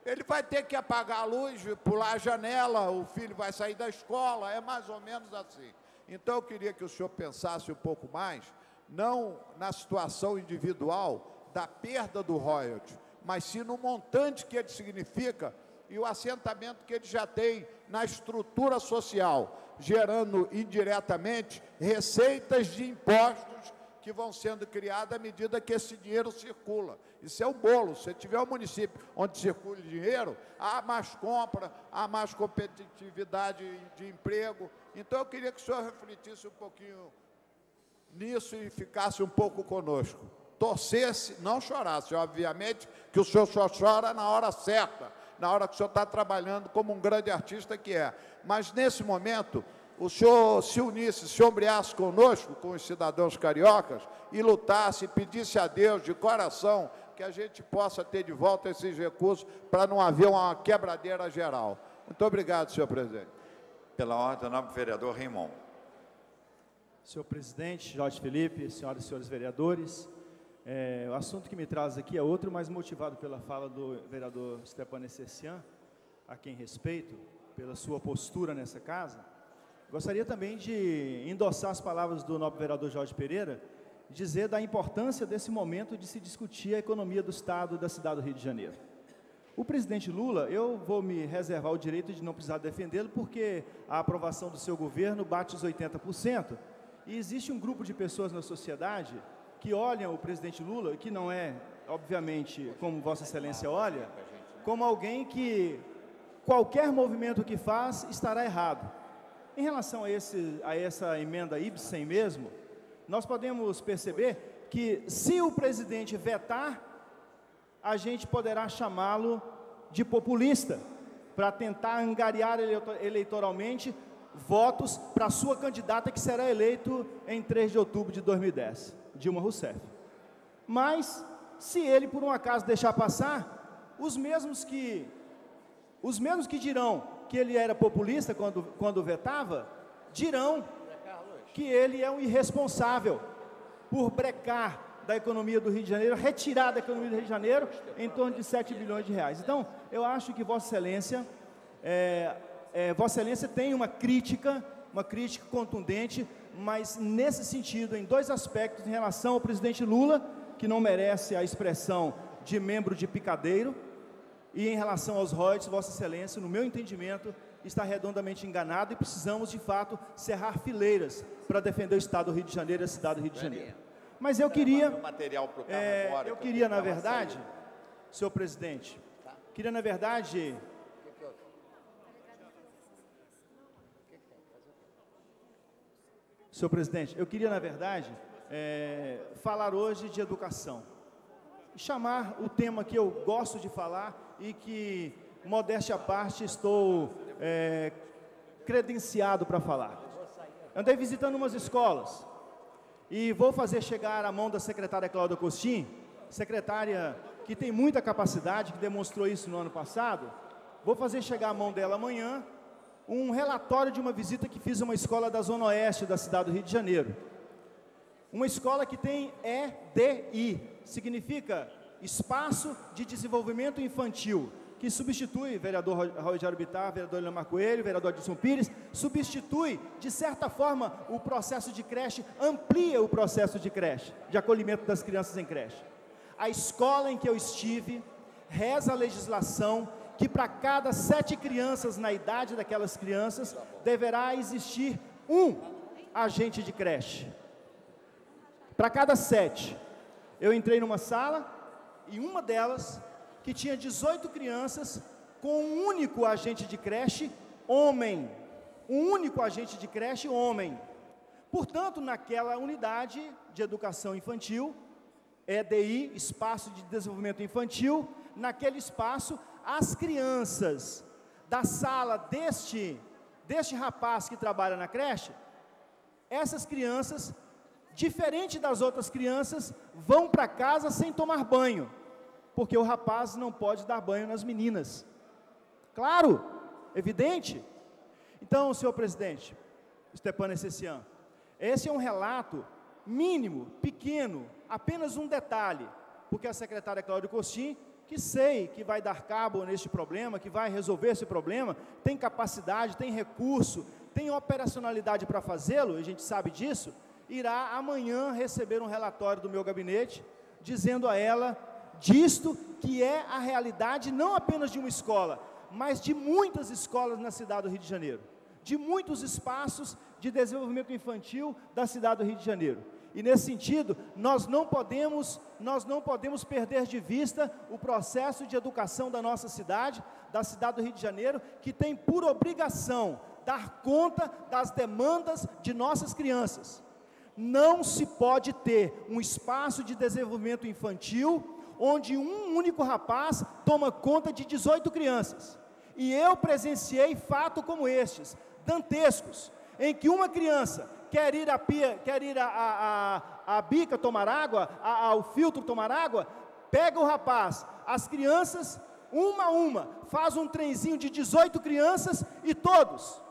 Ele vai ter que apagar a luz, pular a janela, o filho vai sair da escola, é mais ou menos assim. Então, eu queria que o senhor pensasse um pouco mais, não na situação individual da perda do royalty, mas sim no montante que ele significa e o assentamento que ele já tem na estrutura social, gerando indiretamente receitas de impostos que vão sendo criadas à medida que esse dinheiro circula. Isso é um bolo. Se tiver um município onde circula dinheiro, há mais compra, há mais competitividade de emprego. Então, eu queria que o senhor refletisse um pouquinho nisso e ficasse um pouco conosco. Torcesse, não chorasse, obviamente, que o senhor só chora na hora certa, na hora que o senhor está trabalhando como um grande artista que é. Mas, nesse momento, o senhor se unisse, se ombreasse conosco, com os cidadãos cariocas, e lutasse, pedisse a Deus de coração que a gente possa ter de volta esses recursos para não haver uma quebradeira geral. Muito obrigado, senhor presidente. Pela ordem, o nobre vereador Raimon. Senhor presidente, Jorge Felipe, senhoras e senhores vereadores, o assunto que me traz aqui é outro, mas motivado pela fala do vereador Stepan Necessian, a quem respeito, pela sua postura nessa casa. Gostaria também de endossar as palavras do nobre vereador Jorge Pereira, dizer da importância desse momento de se discutir a economia do Estado e da cidade do Rio de Janeiro. O presidente Lula, eu vou me reservar o direito de não precisar defendê-lo, porque a aprovação do seu governo bate os 80%, e existe um grupo de pessoas na sociedade que olham o presidente Lula, que não é, obviamente, como Vossa Excelência olha, como alguém que qualquer movimento que faz estará errado. Em relação a essa emenda Ibsen mesmo, nós podemos perceber que, se o presidente vetar, a gente poderá chamá-lo de populista, para tentar angariar eleitoralmente votos para a sua candidata, que será eleito em 3 de outubro de 2010, Dilma Rousseff. Mas, se ele, por um acaso, deixar passar, os mesmos que dirão que ele era populista quando vetava, dirão que ele é um irresponsável por brecar da economia do Rio de Janeiro, retirar da economia do Rio de Janeiro em torno de 7 bilhões de reais. Então, eu acho que Vossa Excelência, Vossa Excelência tem uma crítica contundente, mas nesse sentido, em dois aspectos, em relação ao presidente Lula, que não merece a expressão de membro de picadeiro, e em relação aos royalties, Vossa Excelência, no meu entendimento, está redondamente enganado e precisamos, de fato, cerrar fileiras para defender o Estado do Rio de Janeiro e a cidade do Rio de Janeiro. Mas eu queria, na verdade, senhor presidente, senhor presidente, eu queria, na verdade, falar hoje de educação. Chamar o tema que eu gosto de falar e que, modéstia à parte, estou credenciado para falar. Andei visitando umas escolas e vou fazer chegar à mão da secretária Cláudia Costin, secretária que tem muita capacidade, que demonstrou isso no ano passado. Vou fazer chegar à mão dela amanhã um relatório de uma visita que fiz a uma escola da Zona Oeste da cidade do Rio de Janeiro. Uma escola que tem EDI, significa Espaço de Desenvolvimento Infantil, que substitui vereador Rogério Bittar, vereador Leomar Coelho, vereador Adilson Pires, substitui, de certa forma, o processo de creche, amplia o processo de creche, de acolhimento das crianças em creche. A escola em que eu estive, reza a legislação que para cada 7 crianças na idade daquelas crianças, deverá existir um agente de creche. Para cada 7. Eu entrei numa sala e uma delas, que tinha 18 crianças, com um único agente de creche, homem. Um único agente de creche, homem. Portanto, naquela unidade de educação infantil, EDI, Espaço de Desenvolvimento Infantil, naquele espaço, as crianças da sala deste rapaz que trabalha na creche, essas crianças, diferente das outras crianças, vão para casa sem tomar banho, porque o rapaz não pode dar banho nas meninas. Claro, evidente. Então, senhor presidente, Stepan Essessian, esse é um relato mínimo, pequeno, apenas um detalhe, porque a secretária Cláudia Costin, que sei que vai dar cabo neste problema, que vai resolver esse problema, tem capacidade, tem recurso, tem operacionalidade para fazê-lo, a gente sabe disso, irá amanhã receber um relatório do meu gabinete, dizendo a ela disto que é a realidade não apenas de uma escola, mas de muitas escolas na cidade do Rio de Janeiro, de muitos espaços de desenvolvimento infantil da cidade do Rio de Janeiro. E nesse sentido, nós não podemos perder de vista o processo de educação da nossa cidade, da cidade do Rio de Janeiro, que tem por obrigação dar conta das demandas de nossas crianças. Não se pode ter um espaço de desenvolvimento infantil onde um único rapaz toma conta de 18 crianças. E eu presenciei fatos como estes, dantescos, em que uma criança quer ir à bica tomar água, ao filtro tomar água, pega o rapaz, as crianças, uma a uma, faz um trenzinho de 18 crianças e todos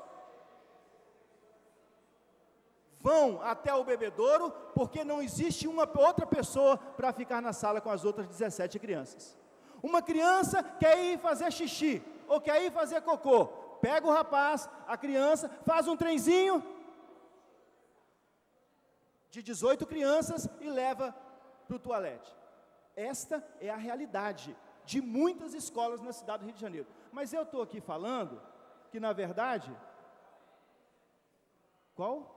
vão até o bebedouro, porque não existe uma outra pessoa para ficar na sala com as outras 17 crianças. Uma criança quer ir fazer xixi, ou quer ir fazer cocô, pega o rapaz, a criança, faz um trenzinho de 18 crianças e leva para o toalete. Esta é a realidade de muitas escolas na cidade do Rio de Janeiro. Mas eu estou aqui falando que, na verdade, qual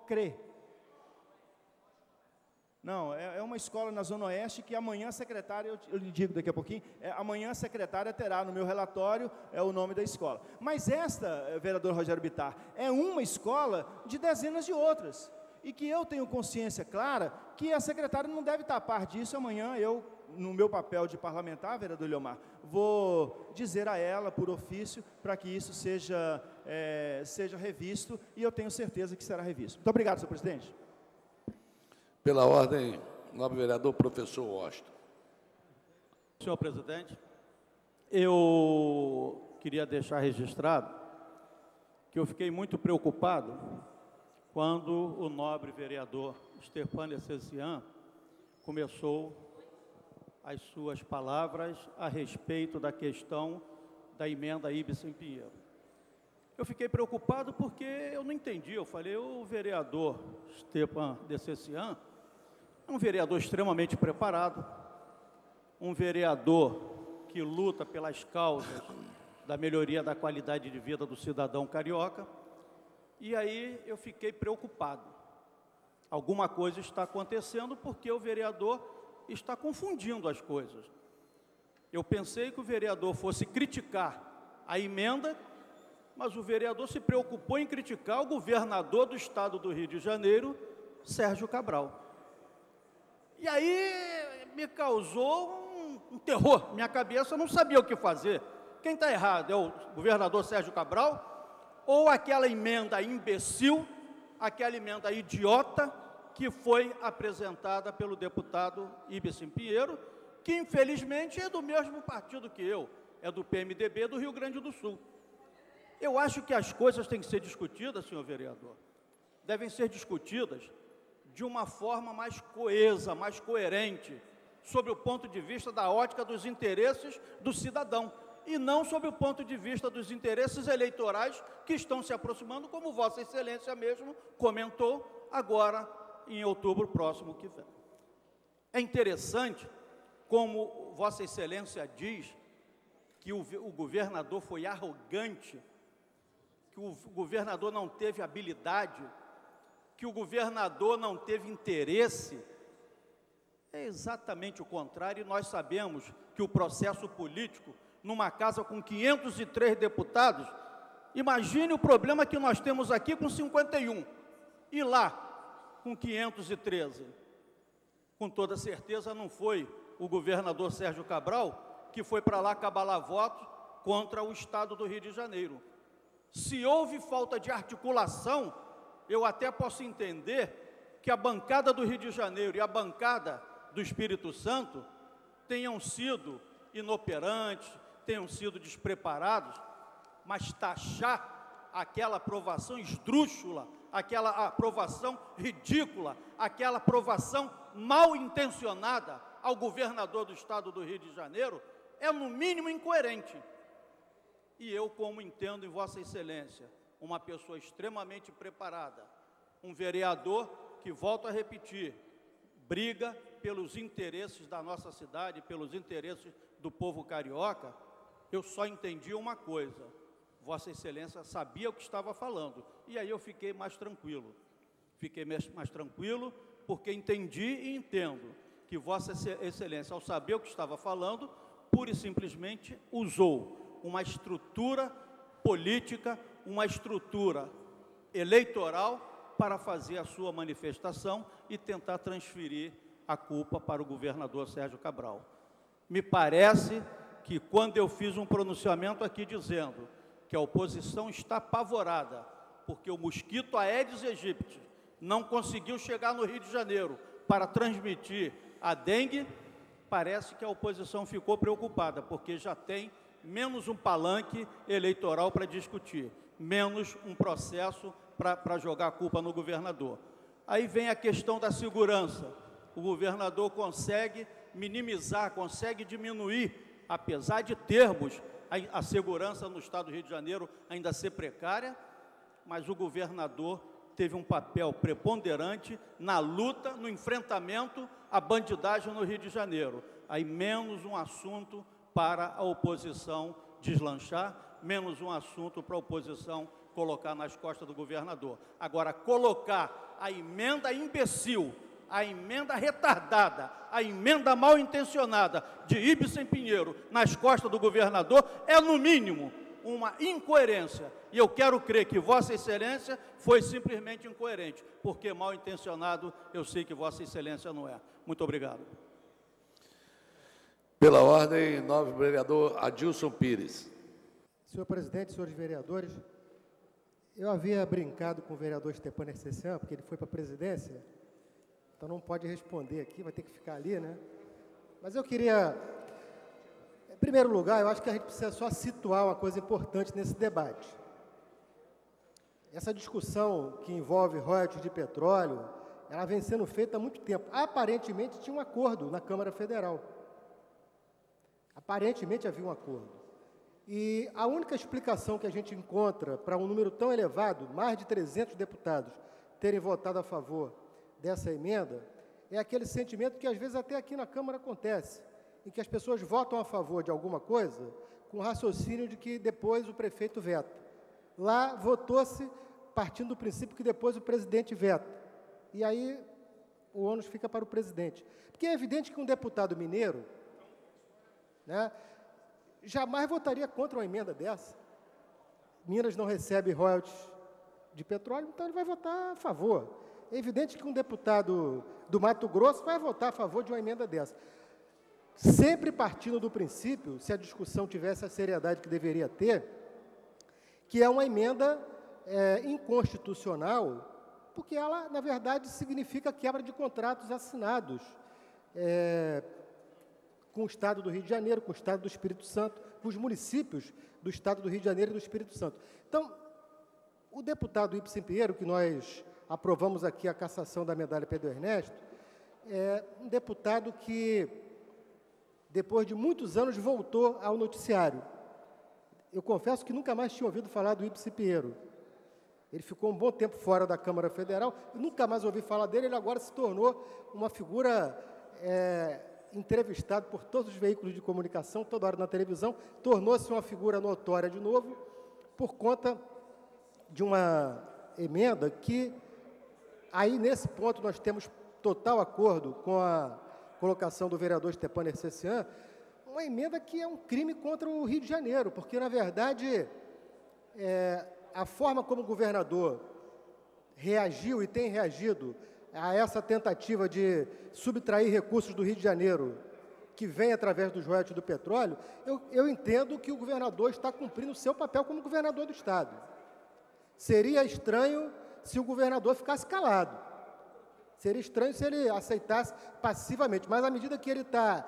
CRE? Não, é uma escola na Zona Oeste que amanhã a secretária, eu lhe digo daqui a pouquinho, amanhã a secretária terá no meu relatório o nome da escola. Mas esta, vereador Rogério Bittar, é uma escola de dezenas de outras. E que eu tenho consciência clara que a secretária não deve tapar disso. Amanhã eu, no meu papel de parlamentar, vereador Leomar, vou dizer a ela, por ofício, para que isso seja revisto, e eu tenho certeza que será revisto. Muito obrigado, senhor presidente. Pela ordem, nobre vereador, professor Washington. Senhor presidente, eu queria deixar registrado que eu fiquei muito preocupado quando o nobre vereador Stepan Essessian começou as suas palavras a respeito da questão da emenda Ibsen Pinheiro. Eu fiquei preocupado porque eu não entendi. Eu falei, o vereador Stepan Essessian é um vereador extremamente preparado, um vereador que luta pelas causas da melhoria da qualidade de vida do cidadão carioca. E aí eu fiquei preocupado. Alguma coisa está acontecendo porque o vereador está confundindo as coisas. Eu pensei que o vereador fosse criticar a emenda, mas o vereador se preocupou em criticar o governador do estado do Rio de Janeiro, Sérgio Cabral. E aí me causou um terror. Minha cabeça não sabia o que fazer. Quem está errado? É o governador Sérgio Cabral ou aquela emenda imbecil, aquela emenda idiota que foi apresentada pelo deputado Ibsen Pinheiro, que infelizmente é do mesmo partido que eu, é do PMDB do Rio Grande do Sul. Eu acho que as coisas têm que ser discutidas, senhor vereador, devem ser discutidas de uma forma mais coesa, mais coerente, sob o ponto de vista da ótica dos interesses do cidadão, e não sob o ponto de vista dos interesses eleitorais que estão se aproximando, como Vossa Excelência mesmo comentou agora em outubro próximo que vem. É interessante como Vossa Excelência diz que o governador foi arrogante, que o governador não teve habilidade, que o governador não teve interesse. É exatamente o contrário, e nós sabemos que o processo político, numa casa com 503 deputados, imagine o problema que nós temos aqui com 51, e lá com 513. Com toda certeza não foi o governador Sérgio Cabral que foi para lá cabalar votos contra o estado do Rio de Janeiro. Se houve falta de articulação, eu até posso entender que a bancada do Rio de Janeiro e a bancada do Espírito Santo tenham sido inoperantes, tenham sido despreparados, mas taxar aquela aprovação esdrúxula, aquela aprovação ridícula, aquela aprovação mal intencionada ao governador do estado do Rio de Janeiro, é no mínimo incoerente. E eu, como entendo em Vossa Excelência, uma pessoa extremamente preparada, um vereador que, volto a repetir, briga pelos interesses da nossa cidade, pelos interesses do povo carioca, eu só entendi uma coisa: Vossa Excelência sabia o que estava falando. E aí eu fiquei mais tranquilo. Fiquei mais tranquilo porque entendi e entendo que Vossa Excelência, ao saber o que estava falando, pura e simplesmente usou uma estrutura política, uma estrutura eleitoral para fazer a sua manifestação e tentar transferir a culpa para o governador Sérgio Cabral. Me parece que quando eu fiz um pronunciamento aqui dizendo que a oposição está apavorada, porque o mosquito Aedes aegypti não conseguiu chegar no Rio de Janeiro para transmitir a dengue, parece que a oposição ficou preocupada, porque já tem menos um palanque eleitoral para discutir, menos um processo para jogar a culpa no governador. Aí vem a questão da segurança. O governador consegue minimizar, consegue diminuir, apesar de termos a segurança no estado do Rio de Janeiro ainda ser precária, mas o governador teve um papel preponderante na luta, no enfrentamento à bandidagem no Rio de Janeiro. Aí menos um assunto para a oposição deslanchar, menos um assunto para a oposição colocar nas costas do governador. Agora, colocar a emenda imbecil, a emenda retardada, a emenda mal intencionada de Ibsen Pinheiro nas costas do governador é, no mínimo, uma incoerência. E eu quero crer que Vossa Excelência foi simplesmente incoerente, porque mal intencionado eu sei que Vossa Excelência não é. Muito obrigado. Pela ordem, nobre vereador Adilson Pires. Senhor presidente, senhores vereadores, eu havia brincado com o vereador Stepan Essessian, porque ele foi para a presidência, então não pode responder aqui, vai ter que ficar ali, né? Mas eu queria, em primeiro lugar, eu acho que a gente precisa só situar uma coisa importante nesse debate. essa discussão que envolve royalties de petróleo, ela vem sendo feita há muito tempo. Aparentemente tinha um acordo na Câmara Federal. Aparentemente havia um acordo. E a única explicação que a gente encontra para um número tão elevado, mais de 300 deputados, terem votado a favor dessa emenda, é aquele sentimento que às vezes até aqui na Câmara acontece, em que as pessoas votam a favor de alguma coisa com o raciocínio de que depois o prefeito veta. Lá votou-se partindo do princípio que depois o presidente veta. E aí o ônus fica para o presidente. Porque é evidente que um deputado mineiro, né, jamais votaria contra uma emenda dessa. Minas não recebe royalties de petróleo, então ele vai votar a favor. É evidente que um deputado do Mato Grosso vai votar a favor de uma emenda dessa. Sempre partindo do princípio, se a discussão tivesse a seriedade que deveria ter, que é uma emenda inconstitucional, porque ela, na verdade, significa quebra de contratos assinados com o Estado do Rio de Janeiro, com o Estado do Espírito Santo, com os municípios do Estado do Rio de Janeiro e do Espírito Santo. Então, o deputado Ibsen Pinheiro, que nós aprovamos aqui a cassação da medalha Pedro Ernesto, é um deputado que, depois de muitos anos, voltou ao noticiário. Eu confesso que nunca mais tinha ouvido falar do Ibsen Pinheiro. Ele ficou um bom tempo fora da Câmara Federal, eu nunca mais ouvi falar dele, ele agora se tornou uma figura entrevistado por todos os veículos de comunicação, toda hora na televisão, tornou-se uma figura notória de novo, por conta de uma emenda que, aí nesse ponto nós temos total acordo com a colocação do vereador Stepan Ercecian, uma emenda que é um crime contra o Rio de Janeiro, porque, na verdade, a forma como o governador reagiu e tem reagido a essa tentativa de subtrair recursos do Rio de Janeiro, que vem através dos royalties do petróleo, eu entendo que o governador está cumprindo o seu papel como governador do Estado. Seria estranho se o governador ficasse calado. Seria estranho se ele aceitasse passivamente. Mas, à medida que ele está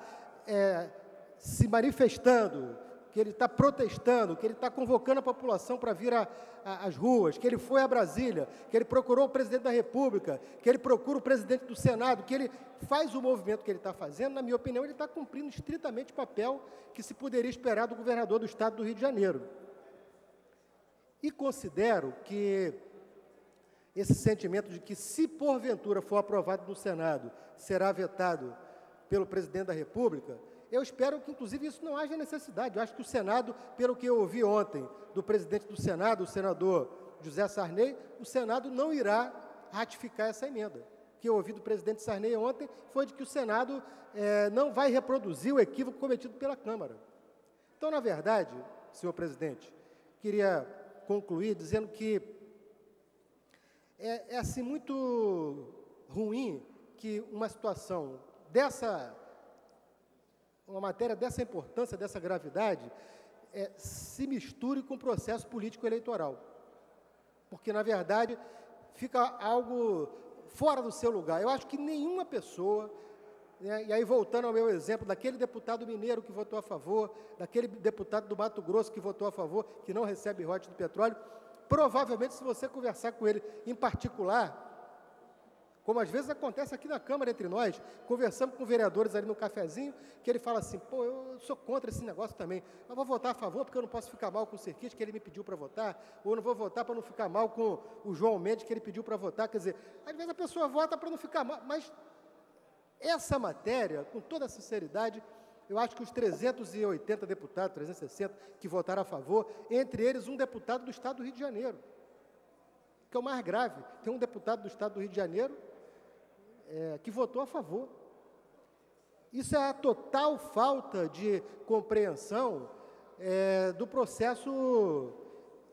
se manifestando, que ele está protestando, que ele está convocando a população para vir às ruas, que ele foi a Brasília, que ele procurou o presidente da República, que ele procura o presidente do Senado, que ele faz o movimento que ele está fazendo, na minha opinião, ele está cumprindo estritamente o papel que se poderia esperar do governador do Estado do Rio de Janeiro. E considero que esse sentimento de que, se porventura for aprovado no Senado, será vetado pelo presidente da República, eu espero que, inclusive, isso não haja necessidade. Eu acho que o Senado, pelo que eu ouvi ontem do presidente do Senado, o senador José Sarney, o Senado não irá ratificar essa emenda. O que eu ouvi do presidente Sarney ontem foi de que o Senado não vai reproduzir o equívoco cometido pela Câmara. Então, na verdade, senhor presidente, queria concluir dizendo que é assim muito ruim que uma situação dessa, uma matéria dessa importância, dessa gravidade, se misture com o processo político eleitoral. Porque, na verdade, fica algo fora do seu lugar. Eu acho que nenhuma pessoa, né, e aí voltando ao meu exemplo, daquele deputado mineiro que votou a favor, daquele deputado do Mato Grosso que votou a favor, que não recebe royalties do petróleo, provavelmente, se você conversar com ele em particular, como às vezes acontece aqui na Câmara entre nós, conversamos com vereadores ali no cafezinho, que ele fala assim, pô, eu sou contra esse negócio também, mas vou votar a favor porque eu não posso ficar mal com o Serquite, que ele me pediu para votar, ou não vou votar para não ficar mal com o João Mendes, que ele pediu para votar. Quer dizer, às vezes a pessoa vota para não ficar mal, mas essa matéria, com toda a sinceridade, eu acho que os 380 deputados, 360, que votaram a favor, entre eles um deputado do Estado do Rio de Janeiro, que é o mais grave. Tem um deputado do Estado do Rio de Janeiro que votou a favor. Isso é a total falta de compreensão do processo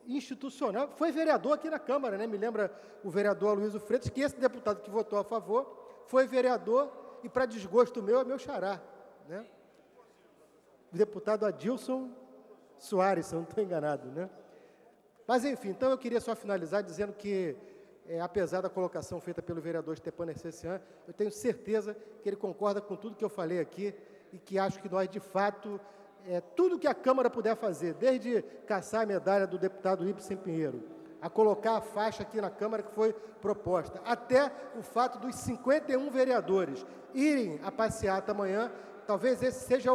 institucional. Foi vereador aqui na Câmara, né? Me lembra o vereador Aloysio Freitas, que esse deputado que votou a favor foi vereador e, para desgosto meu, é meu xará, né? O deputado Adilson Soares, se eu não estou enganado, né? Mas, enfim, então eu queria só finalizar dizendo que, apesar da colocação feita pelo vereador Stepan Ercecian, eu tenho certeza que ele concorda com tudo que eu falei aqui e que acho que nós, de fato, tudo que a Câmara puder fazer, desde caçar a medalha do deputado Ibsen Pinheiro, a colocar a faixa aqui na Câmara que foi proposta. Até o fato dos 51 vereadores irem à passeata amanhã, talvez esse seja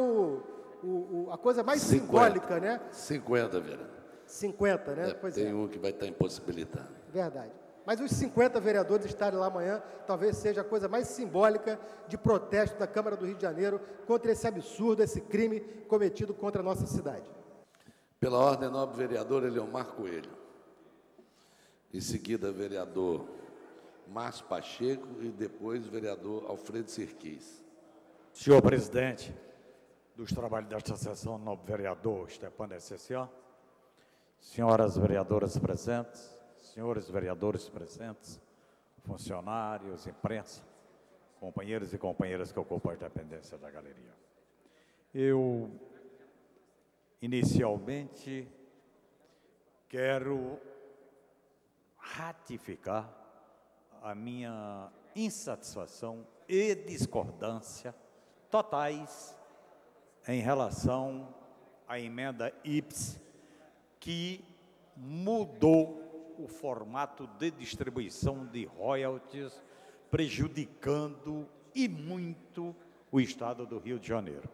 a coisa mais 50, simbólica, né? 50, vereador. 50, né? Pois tem um que vai estar impossibilitado. Verdade. Mas os 50 vereadores estarem lá amanhã, talvez seja a coisa mais simbólica de protesto da Câmara do Rio de Janeiro contra esse absurdo, esse crime cometido contra a nossa cidade. Pela ordem, nobre vereador Eliomar Coelho. Em seguida, vereador Márcio Pacheco e depois o vereador Alfredo Sirquis. Senhor presidente, dos trabalhos desta sessão, nobre vereador Stepan Necessian, senhoras vereadoras presentes, senhores vereadores presentes, funcionários, imprensa, companheiros e companheiras que ocupam a dependência da galeria. Eu, inicialmente, quero ratificar a minha insatisfação e discordância totais em relação à emenda IPS, que mudou o formato de distribuição de royalties, prejudicando e muito o Estado do Rio de Janeiro.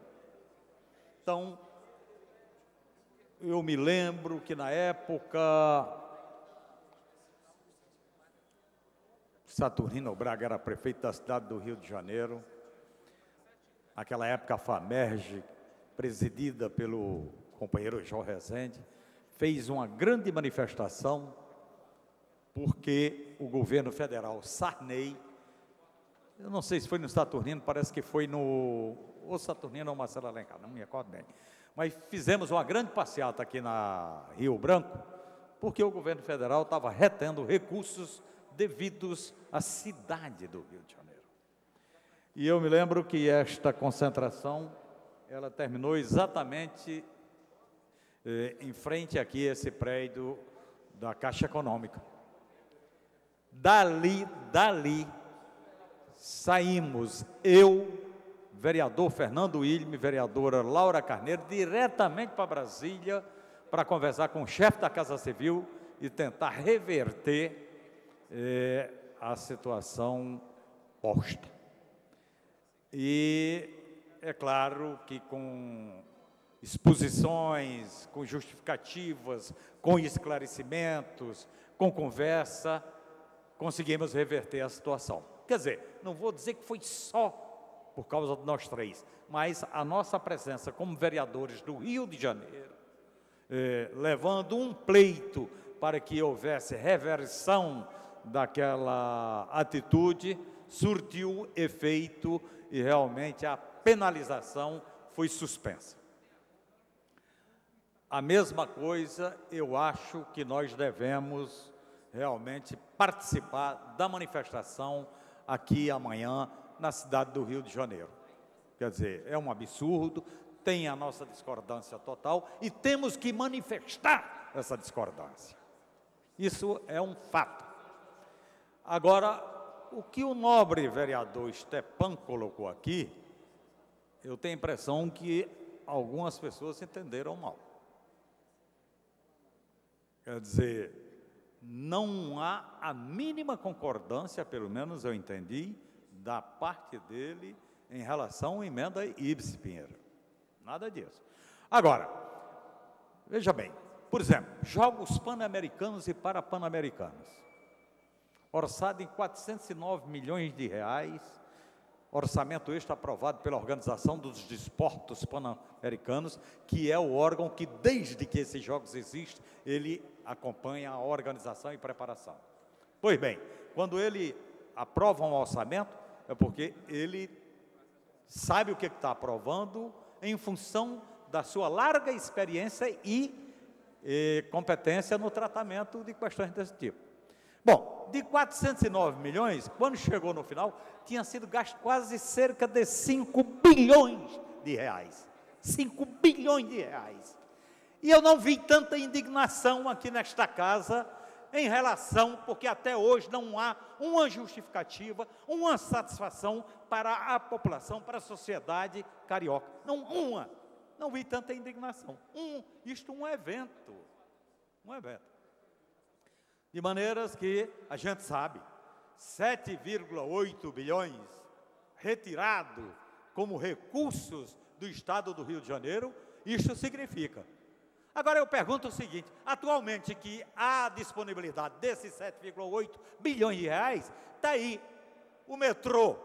Então, eu me lembro que na época Saturnino Braga era prefeito da cidade do Rio de Janeiro, naquela época a FAMERJ, presidida pelo companheiro João Rezende, fez uma grande manifestação porque o governo federal, Sarney, eu não sei se foi no Saturnino, parece que foi no ou Saturnino ou Marcelo Alencar, não me recordo bem, mas fizemos uma grande passeata aqui na Rio Branco, porque o governo federal estava retendo recursos devidos à cidade do Rio de Janeiro. E eu me lembro que esta concentração, ela terminou exatamente em frente aqui a esse prédio da Caixa Econômica. Dali saímos, eu, vereador Fernando Ilme, vereadora Laura Carneiro, diretamente para Brasília, para conversar com o chefe da Casa Civil e tentar reverter a situação posta. E é claro que com exposições, com justificativas, com esclarecimentos, com conversa, conseguimos reverter a situação. Quer dizer, não vou dizer que foi só por causa de nós três, mas a nossa presença como vereadores do Rio de Janeiro, levando um pleito para que houvesse reversão daquela atitude, surtiu efeito e realmente a penalização foi suspensa. A mesma coisa, eu acho que nós devemos realmente participar da manifestação aqui amanhã na cidade do Rio de Janeiro. Quer dizer, é um absurdo, tem a nossa discordância total e temos que manifestar essa discordância. Isso é um fato. Agora, o que o nobre vereador Stepan colocou aqui, eu tenho a impressão que algumas pessoas entenderam mal. Quer dizer, não há a mínima concordância, pelo menos eu entendi, da parte dele em relação à emenda IPS, Pinheiro. Nada disso. Agora, veja bem, por exemplo, Jogos Pan-Americanos e Parapan-Americanos. Orçado em 409 milhões de reais, orçamento este aprovado pela Organização dos Desportos Pan-Americanos, que é o órgão que, desde que esses jogos existem, ele acompanha a organização e preparação. Pois bem, quando ele aprova um orçamento, é porque ele sabe o que está aprovando em função da sua larga experiência e competência no tratamento de questões desse tipo. Bom, de 409 milhões, quando chegou no final, tinha sido gasto quase cerca de 5 bilhões de reais. 5 bilhões de reais. E eu não vi tanta indignação aqui nesta casa em relação, porque até hoje não há uma justificativa, uma satisfação para a população, para a sociedade carioca. Não vi tanta indignação. Isto é um evento. Um evento. De maneiras que a gente sabe, 7,8 bilhões retirado como recursos do Estado do Rio de Janeiro, isso significa. Agora eu pergunto o seguinte, atualmente que há disponibilidade desses 7,8 bilhões de reais, está aí o metrô,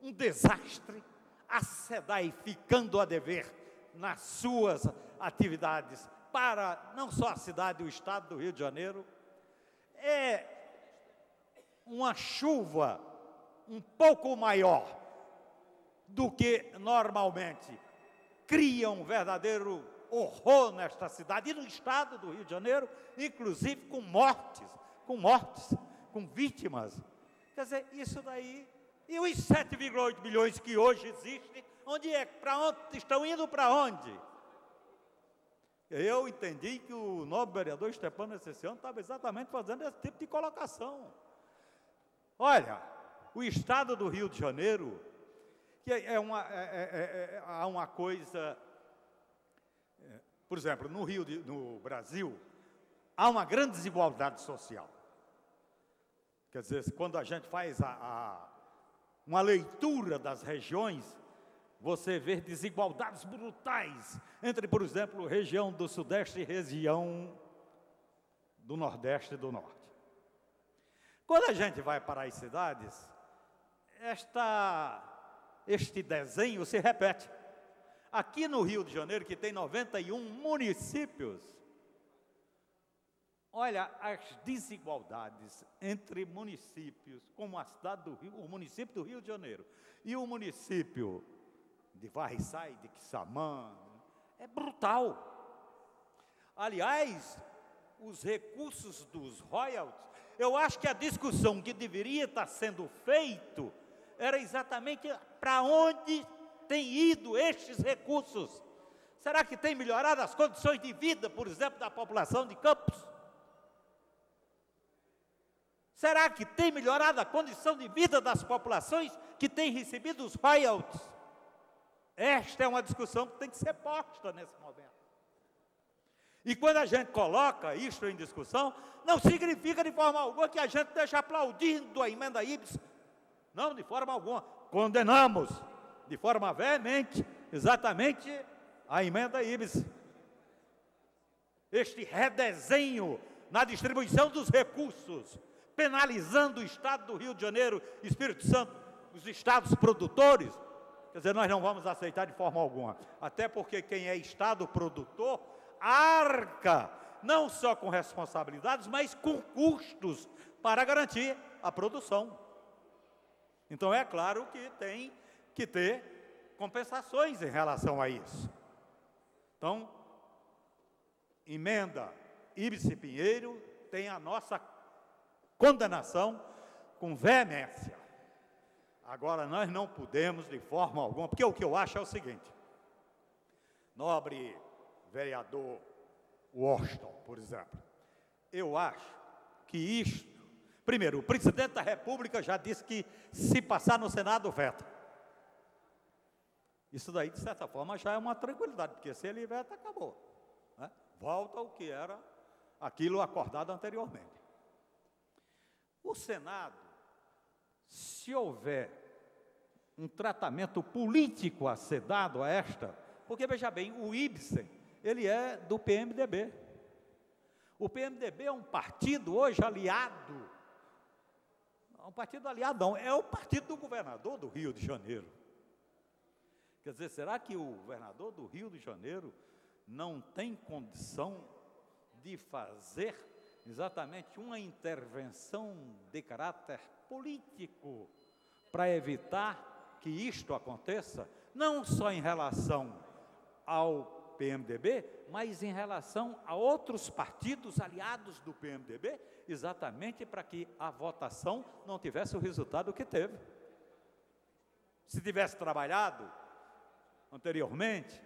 um desastre, a SEDAI ficando a dever nas suas atividades para não só a cidade e o Estado do Rio de Janeiro, é uma chuva um pouco maior do que normalmente cria um verdadeiro horror nesta cidade e no Estado do Rio de Janeiro, inclusive com mortes, com vítimas. Quer dizer, isso daí, e os 7,8 bilhões que hoje existem, onde é? Para onde estão indo? Para onde? Eu entendi que o nobre vereador Stepano Necessiano estava exatamente fazendo esse tipo de colocação. Olha, o Estado do Rio de Janeiro, que há uma coisa, por exemplo, no Brasil, há uma grande desigualdade social. Quer dizer, quando a gente faz uma leitura das regiões, você vê desigualdades brutais entre, por exemplo, região do Sudeste e região do Nordeste e do Norte. Quando a gente vai para as cidades, este desenho se repete. Aqui no Rio de Janeiro, que tem 91 municípios, olha as desigualdades entre municípios, como a cidade do Rio, o município do Rio de Janeiro e o município de Varriçai, de Quissamã, é brutal. Aliás, os recursos dos royalties, eu acho que a discussão que deveria estar sendo feita era exatamente para onde têm ido estes recursos. Será que tem melhorado as condições de vida, por exemplo, da população de Campos? Será que tem melhorado a condição de vida das populações que têm recebido os royalties? Esta é uma discussão que tem que ser posta nesse momento. E quando a gente coloca isto em discussão, não significa de forma alguma que a gente deixa aplaudindo a emenda Ibsen. Não, de forma alguma. Condenamos de forma veemente, exatamente, a emenda Ibsen. Este redesenho na distribuição dos recursos, penalizando o Estado do Rio de Janeiro, Espírito Santo, os estados produtores. Quer dizer, nós não vamos aceitar de forma alguma. Até porque quem é Estado produtor arca não só com responsabilidades, mas com custos para garantir a produção. Então, é claro que tem que ter compensações em relação a isso. Então, emenda Ibsen Pinheiro tem a nossa condenação com veemência. Agora, nós não podemos, de forma alguma, porque o que eu acho é o seguinte, nobre vereador Washington, por exemplo, eu acho que isto, primeiro, o presidente da República já disse que se passar no Senado, veta. Isso daí, de certa forma, já é uma tranquilidade, porque se ele veta, acabou, né? Volta ao que era aquilo acordado anteriormente. O Senado, se houver um tratamento político a ser dado a esta, porque, veja bem, o Ibsen, ele é do PMDB. O PMDB é um partido hoje aliado, um partido aliado não, é o partido do governador do Rio de Janeiro. Quer dizer, será que o governador do Rio de Janeiro não tem condição de fazer exatamente uma intervenção de caráter político para evitar que isto aconteça, não só em relação ao PMDB, mas em relação a outros partidos aliados do PMDB, exatamente para que a votação não tivesse o resultado que teve. Se tivesse trabalhado anteriormente,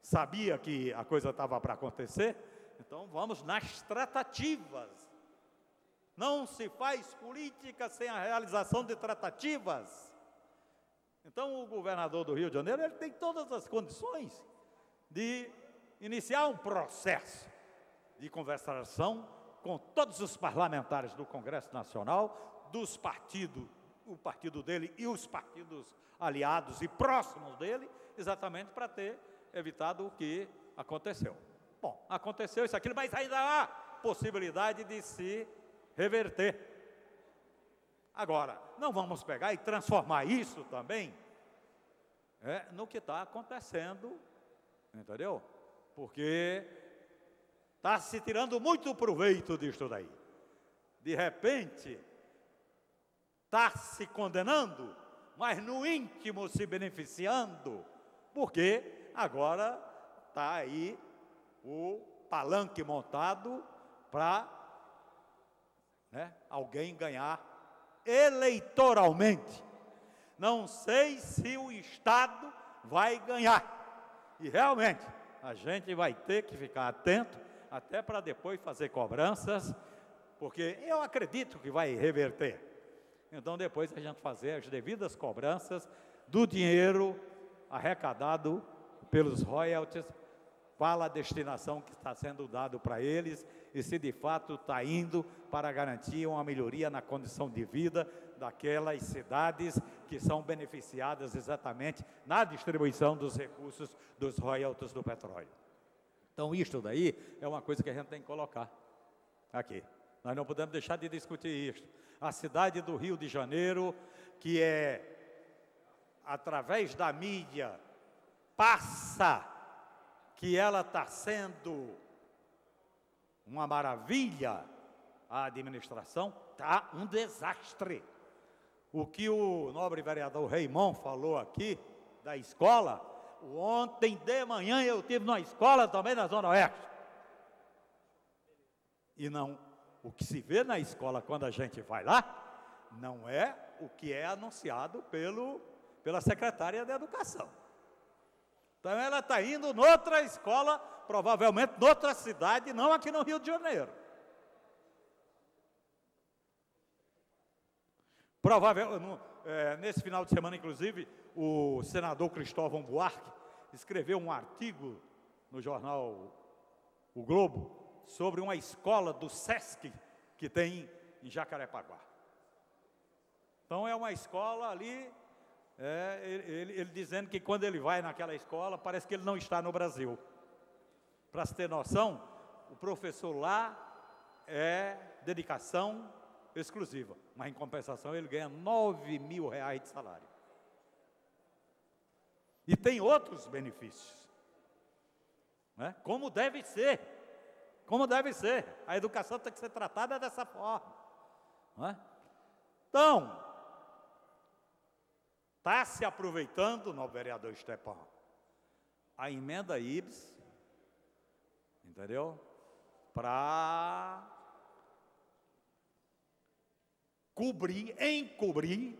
sabia que a coisa estava para acontecer, então vamos nas tratativas. Não se faz política sem a realização de tratativas. Então o governador do Rio de Janeiro, ele tem todas as condições de iniciar um processo de conversação com todos os parlamentares do Congresso Nacional, dos partidos, o partido dele e os partidos aliados e próximos dele, exatamente para ter evitado o que aconteceu. Bom, aconteceu isso, aquilo, mas ainda há possibilidade de se reverter. Agora, não vamos pegar e transformar isso também no que está acontecendo, entendeu? Porque está se tirando muito proveito disso daí. De repente, está se condenando, mas no íntimo se beneficiando, porque agora está aí o palanque montado para alguém ganhar eleitoralmente. Não sei se o Estado vai ganhar. E realmente, a gente vai ter que ficar atento, até para depois fazer cobranças, porque eu acredito que vai reverter. Então, depois a gente fazer as devidas cobranças do dinheiro arrecadado pelos royalties para a destinação que está sendo dado para eles e se de fato está indo para garantir uma melhoria na condição de vida daquelas cidades que são beneficiadas exatamente na distribuição dos recursos dos royalties do petróleo. Então, isto daí é uma coisa que a gente tem que colocar aqui. Nós não podemos deixar de discutir isto. A cidade do Rio de Janeiro, que através da mídia, passa que ela está sendo uma maravilha, a administração está um desastre. O que o nobre vereador Raimon falou aqui, da escola, ontem de manhã eu estive numa escola também na Zona Oeste. E não, o que se vê na escola quando a gente vai lá, não é o que é anunciado pela secretária de Educação. Então ela está indo noutra escola, provavelmente noutra cidade, não aqui no Rio de Janeiro. Nesse final de semana, inclusive, o senador Cristóvão Buarque escreveu um artigo no jornal O Globo sobre uma escola do SESC que tem em Jacarepaguá. Então é uma escola ali, ele dizendo que quando ele vai naquela escola, parece que ele não está no Brasil. Para se ter noção, o professor lá é dedicação exclusiva, mas em compensação ele ganha R$9.000 de salário. E tem outros benefícios, como deve ser, a educação tem que ser tratada dessa forma, Então, está se aproveitando, no vereador Stepan, a emenda IBS, entendeu? Para encobrir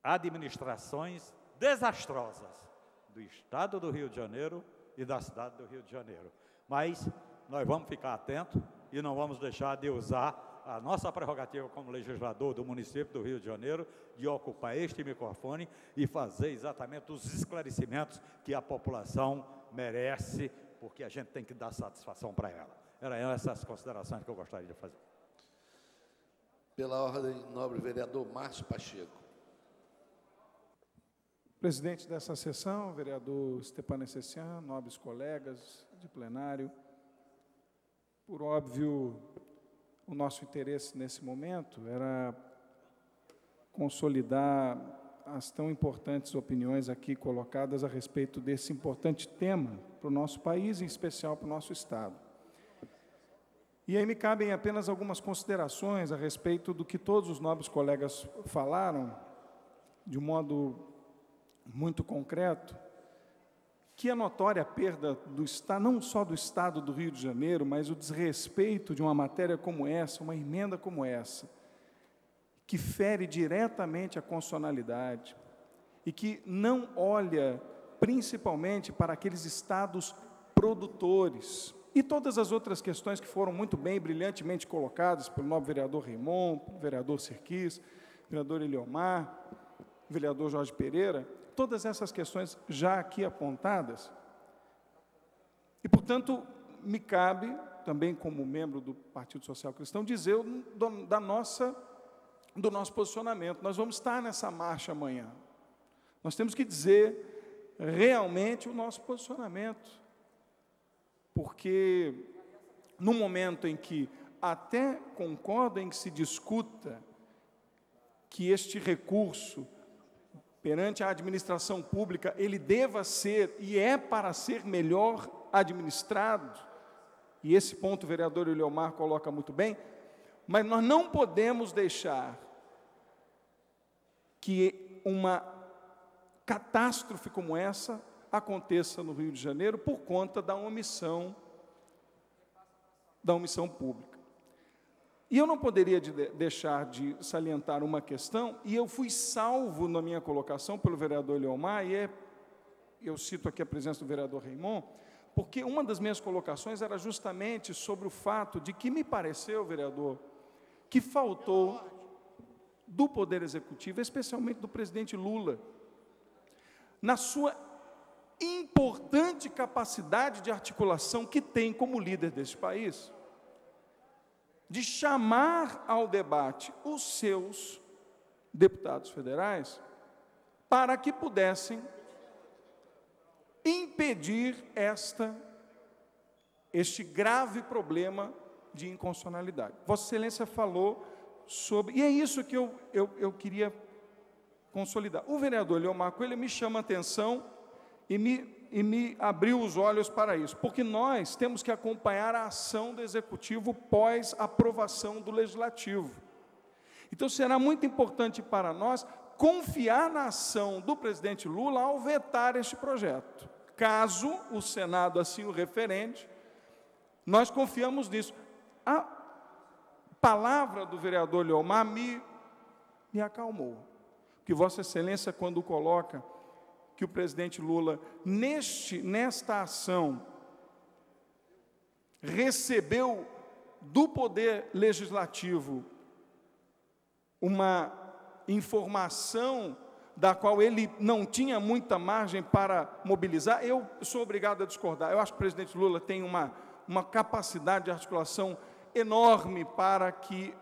administrações desastrosas do Estado do Rio de Janeiro e da cidade do Rio de Janeiro. Mas nós vamos ficar atentos e não vamos deixar de usar a nossa prerrogativa como legislador do município do Rio de Janeiro, de ocupar este microfone e fazer exatamente os esclarecimentos que a população merece, porque a gente tem que dar satisfação para ela. Eram essas considerações que eu gostaria de fazer. Pela ordem, nobre vereador Márcio Pacheco. Presidente dessa sessão, vereador Stepan Essessian, nobres colegas de plenário, por óbvio, o nosso interesse nesse momento era consolidar as tão importantes opiniões aqui colocadas a respeito desse importante tema para o nosso país, em especial para o nosso Estado. E aí me cabem apenas algumas considerações a respeito do que todos os nobres colegas falaram, de um modo muito concreto, que a notória perda do Estado, não só do Estado do Rio de Janeiro, mas o desrespeito de uma matéria como essa, uma emenda como essa, que fere diretamente a constitucionalidade e que não olha principalmente para aqueles estados produtores e todas as outras questões que foram muito bem, brilhantemente colocadas pelo nobre vereador Raimon, pelo vereador Serquis, vereador Eliomar, vereador Jorge Pereira, todas essas questões já aqui apontadas. E, portanto, me cabe, também como membro do Partido Social Cristão, dizer do nosso posicionamento. Nós vamos estar nessa marcha amanhã. Nós temos que dizer realmente o nosso posicionamento. Porque no momento em que até concordo em que se discuta que este recurso perante a administração pública, ele deva ser e é para ser melhor administrado, e esse ponto o vereador Eliomar coloca muito bem, mas nós não podemos deixar que uma catástrofe como essa aconteça no Rio de Janeiro por conta da omissão pública. E eu não poderia deixar de salientar uma questão, e eu fui salvo na minha colocação pelo vereador Eliomar, e eu cito aqui a presença do vereador Raimond, porque uma das minhas colocações era justamente sobre o fato de que me pareceu, vereador, que faltou do Poder Executivo, especialmente do presidente Lula, na sua importante capacidade de articulação que tem como líder deste país, de chamar ao debate os seus deputados federais para que pudessem impedir este grave problema de inconstitucionalidade. Vossa Excelência falou sobre, e é isso que eu queria consolidar. O vereador Eliomar Coelho me chama a atenção e me abriu os olhos para isso, porque nós temos que acompanhar a ação do Executivo pós aprovação do Legislativo. Então, será muito importante para nós confiar na ação do presidente Lula ao vetar este projeto. Caso o Senado assim o referende, nós confiamos nisso. A palavra do vereador Eliomar me acalmou, porque Vossa Excelência, quando coloca que o presidente Lula, nesta ação, recebeu do Poder Legislativo uma informação da qual ele não tinha muita margem para mobilizar, eu sou obrigado a discordar. Eu acho que o presidente Lula tem uma capacidade de articulação enorme para que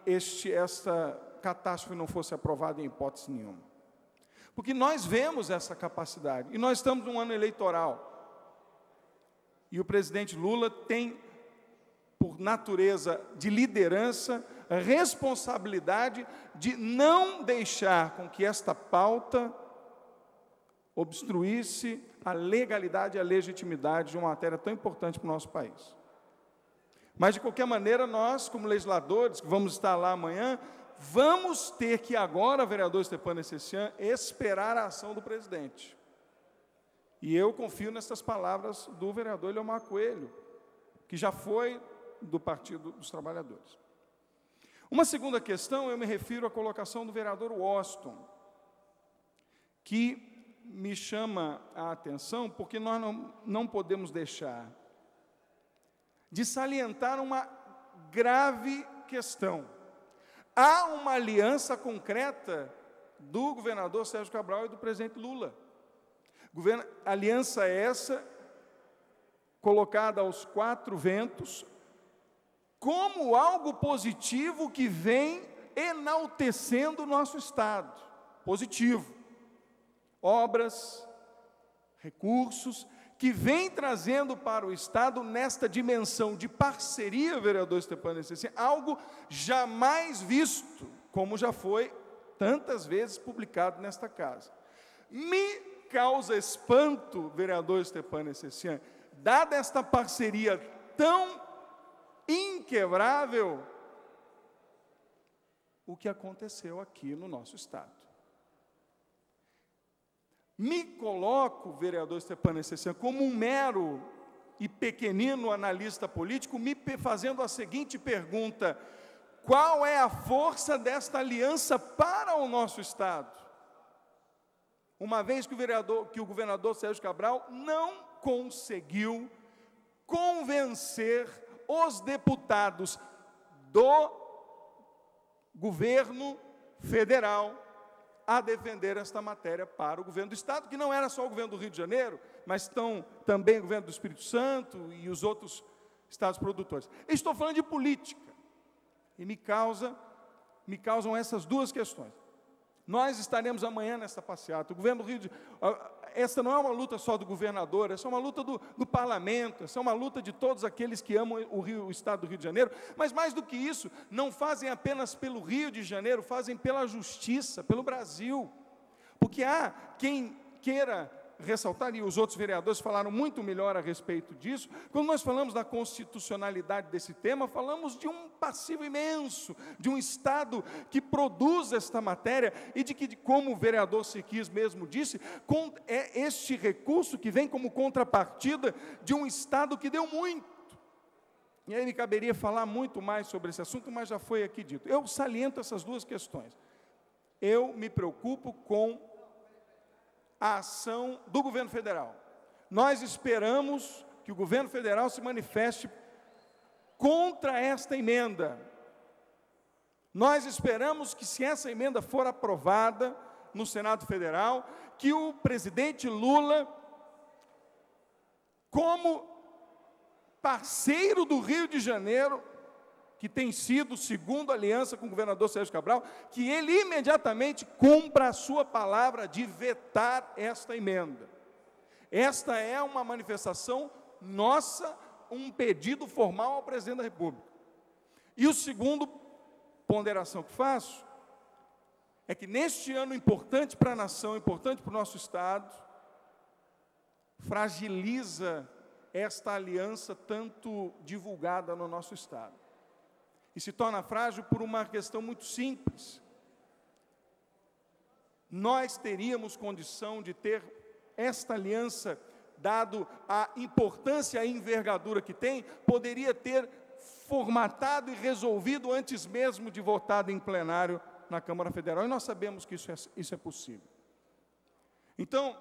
esta catástrofe não fosse aprovada em hipótese nenhuma. Porque nós vemos essa capacidade, e nós estamos num ano eleitoral, e o presidente Lula tem, por natureza de liderança, a responsabilidade de não deixar com que esta pauta obstruísse a legalidade e a legitimidade de uma matéria tão importante para o nosso país. Mas, de qualquer maneira, nós, como legisladores, que vamos estar lá amanhã, vamos ter que agora, vereador Stepan Essessian, esperar a ação do presidente. E eu confio nessas palavras do vereador Eliomar Coelho, que já foi do Partido dos Trabalhadores. Uma segunda questão, eu me refiro à colocação do vereador Washington, que me chama a atenção, porque nós não podemos deixar de salientar uma grave questão. Há uma aliança concreta do governador Sérgio Cabral e do presidente Lula. Aliança essa colocada aos quatro ventos como algo positivo que vem enaltecendo o nosso Estado. Positivo. Obras, recursos, que vem trazendo para o Estado, nesta dimensão de parceria, vereador Stepan Essessian, algo jamais visto, como já foi tantas vezes publicado nesta casa. Me causa espanto, vereador Stepan Essessian, dada esta parceria tão inquebrável, o que aconteceu aqui no nosso Estado. Me coloco, vereador Stepan Essessian, como um mero e pequenino analista político, me fazendo a seguinte pergunta: qual é a força desta aliança para o nosso Estado? Uma vez que o governador Sérgio Cabral não conseguiu convencer os deputados do governo federal a defender esta matéria para o governo do Estado, que não era só o governo do Rio de Janeiro, mas também o governo do Espírito Santo e os outros estados produtores. Eu estou falando de política, e me causam essas duas questões. Nós estaremos amanhã nesta passeata. O governo do Rio de esta não é uma luta só do governador, essa é uma luta do parlamento, essa é uma luta de todos aqueles que amam o estado do Rio de Janeiro, mas mais do que isso, não fazem apenas pelo Rio de Janeiro, fazem pela justiça, pelo Brasil. Porque há quem queira ressaltar, e os outros vereadores falaram muito melhor a respeito disso, quando nós falamos da constitucionalidade desse tema, falamos de um passivo imenso, de um Estado que produz esta matéria, e de que, como o vereador Siquis mesmo disse, é este recurso que vem como contrapartida de um Estado que deu muito. E aí me caberia falar muito mais sobre esse assunto, mas já foi aqui dito. Eu saliento essas duas questões. Eu me preocupo com a ação do governo federal. Nós esperamos que o governo federal se manifeste contra esta emenda. Nós esperamos que, se essa emenda for aprovada no Senado Federal, que o presidente Lula, como parceiro do Rio de Janeiro, que tem sido, segundo a aliança com o governador Sérgio Cabral, que ele imediatamente cumpra a sua palavra de vetar esta emenda. Esta é uma manifestação nossa, um pedido formal ao presidente da República. E o segundo ponderação que faço, é que neste ano importante para a nação, importante para o nosso Estado, fragiliza esta aliança tanto divulgada no nosso Estado. E se torna frágil por uma questão muito simples. Nós teríamos condição de ter esta aliança, dado a importância e a envergadura que tem, poderia ter formatado e resolvido antes mesmo de votado em plenário na Câmara Federal. E nós sabemos que isso é possível. Então,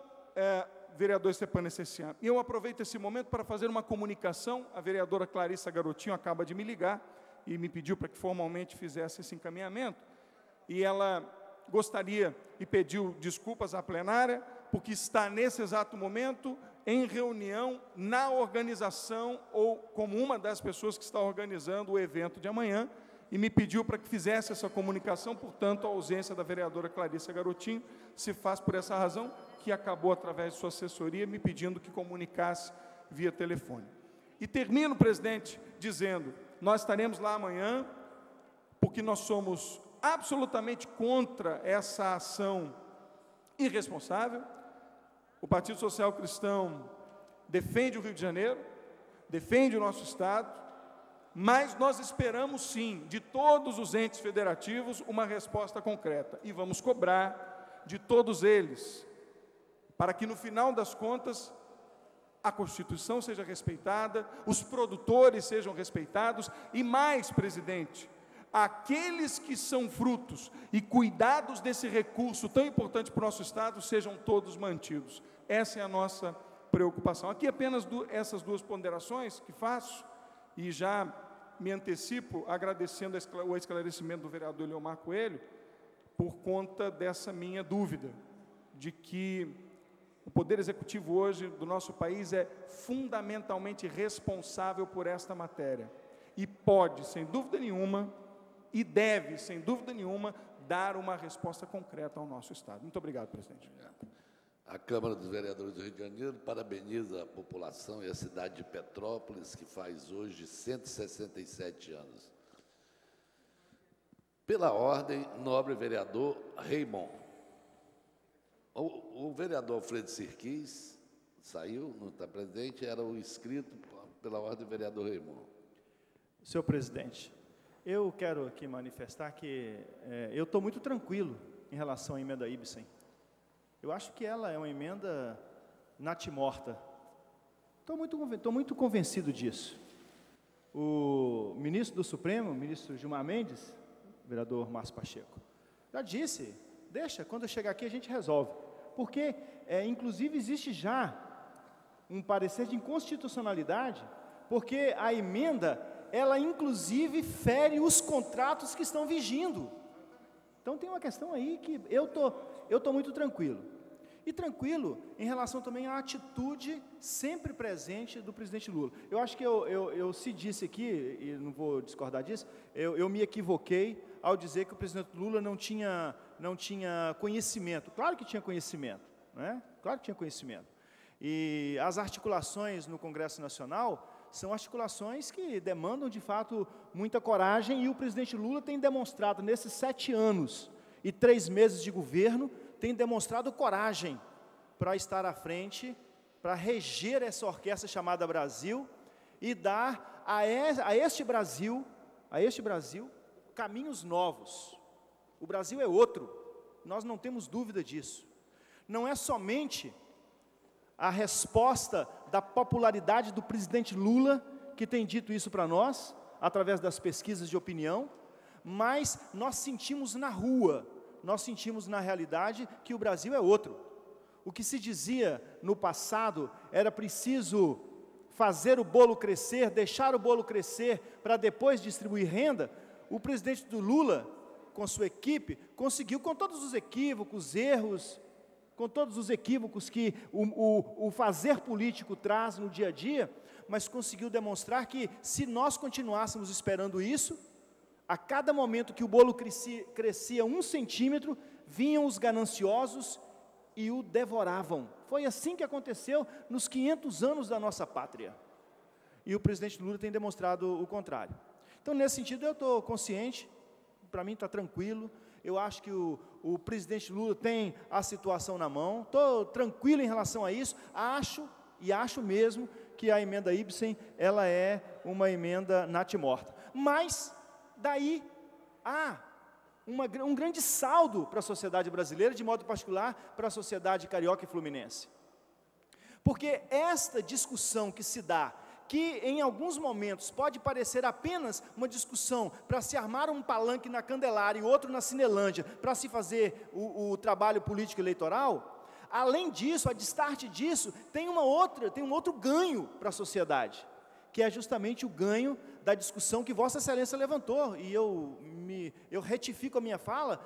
vereador Stepan Essessian, eu aproveito esse momento para fazer uma comunicação. A vereadora Clarissa Garotinho acaba de me ligar e me pediu para que formalmente fizesse esse encaminhamento, e ela gostaria e pediu desculpas à plenária, porque está nesse exato momento em reunião na organização, ou como uma das pessoas que está organizando o evento de amanhã, e me pediu para que fizesse essa comunicação. Portanto, a ausência da vereadora Clarissa Garotinho se faz por essa razão, que acabou através de sua assessoria me pedindo que comunicasse via telefone. E termino, presidente, dizendo: nós estaremos lá amanhã, porque nós somos absolutamente contra essa ação irresponsável. O Partido Social Cristão defende o Rio de Janeiro, defende o nosso Estado, mas nós esperamos sim, de todos os entes federativos, uma resposta concreta. E vamos cobrar de todos eles, para que no final das contas a Constituição seja respeitada, os produtores sejam respeitados, e mais, presidente, aqueles que são frutos e cuidados desse recurso tão importante para o nosso Estado sejam todos mantidos. Essa é a nossa preocupação. Aqui apenas essas duas ponderações que faço, e já me antecipo agradecendo o esclarecimento do vereador Leomar Coelho, por conta dessa minha dúvida, de que o Poder Executivo hoje do nosso país é fundamentalmente responsável por esta matéria, e pode, sem dúvida nenhuma, e deve, sem dúvida nenhuma, dar uma resposta concreta ao nosso Estado. Muito obrigado, presidente. A Câmara dos Vereadores do Rio de Janeiro parabeniza a população e a cidade de Petrópolis, que faz hoje 167 anos. Pela ordem, nobre vereador Raymond. O vereador Alfredo Sirquis saiu, não está presente, era o inscrito pela ordem do vereador Raymond. Senhor presidente, eu quero aqui manifestar que eu estou muito tranquilo em relação à emenda Ibsen. Eu acho que ela é uma emenda natimorta. Estou muito convencido disso. O ministro do Supremo, o ministro Gilmar Mendes, vereador Márcio Pacheco, já disse: deixa, quando eu chegar aqui a gente resolve. Porque, inclusive, existe já um parecer de inconstitucionalidade, porque a emenda, ela inclusive fere os contratos que estão vigindo. Então tem uma questão aí que eu tô muito tranquilo. E tranquilo em relação também à atitude sempre presente do presidente Lula. Eu acho que eu se disse aqui, e não vou discordar disso, eu me equivoquei ao dizer que o presidente Lula não tinha conhecimento. Claro que tinha conhecimento, né? Claro que tinha conhecimento. E as articulações no Congresso Nacional são articulações que demandam, de fato, muita coragem, e o presidente Lula tem demonstrado, nesses 7 anos e 3 meses de governo, tem demonstrado coragem para estar à frente, para reger essa orquestra chamada Brasil e dar a este Brasil, caminhos novos. O Brasil é outro, nós não temos dúvida disso. Não é somente a resposta da popularidade do presidente Lula que tem dito isso para nós, através das pesquisas de opinião, mas nós sentimos na rua, nós sentimos na realidade que o Brasil é outro. O que se dizia no passado era preciso fazer o bolo crescer, deixar o bolo crescer para depois distribuir renda. O presidente do Lula, com sua equipe, conseguiu, com todos os equívocos, erros, com todos os equívocos que o fazer político traz no dia a dia, mas conseguiu demonstrar que, se nós continuássemos esperando isso, a cada momento que o bolo crescia 1 centímetro, vinham os gananciosos e o devoravam. Foi assim que aconteceu nos 500 anos da nossa pátria. E o presidente Lula tem demonstrado o contrário. Então, nesse sentido, eu estou consciente, para mim está tranquilo. Eu acho que o presidente Lula tem a situação na mão, estou tranquilo em relação a isso. Acho mesmo que a emenda Ibsen, ela é uma emenda natimorta. Mas daí há um grande saldo para a sociedade brasileira, de modo particular para a sociedade carioca e fluminense. Porque esta discussão que se dá, que em alguns momentos pode parecer apenas uma discussão para se armar um palanque na Candelária e outro na Cinelândia, para se fazer o trabalho político eleitoral, além disso, a destarte disso, tem um outro ganho para a sociedade, que é justamente o ganho da discussão que Vossa Excelência levantou, e eu retifico a minha fala,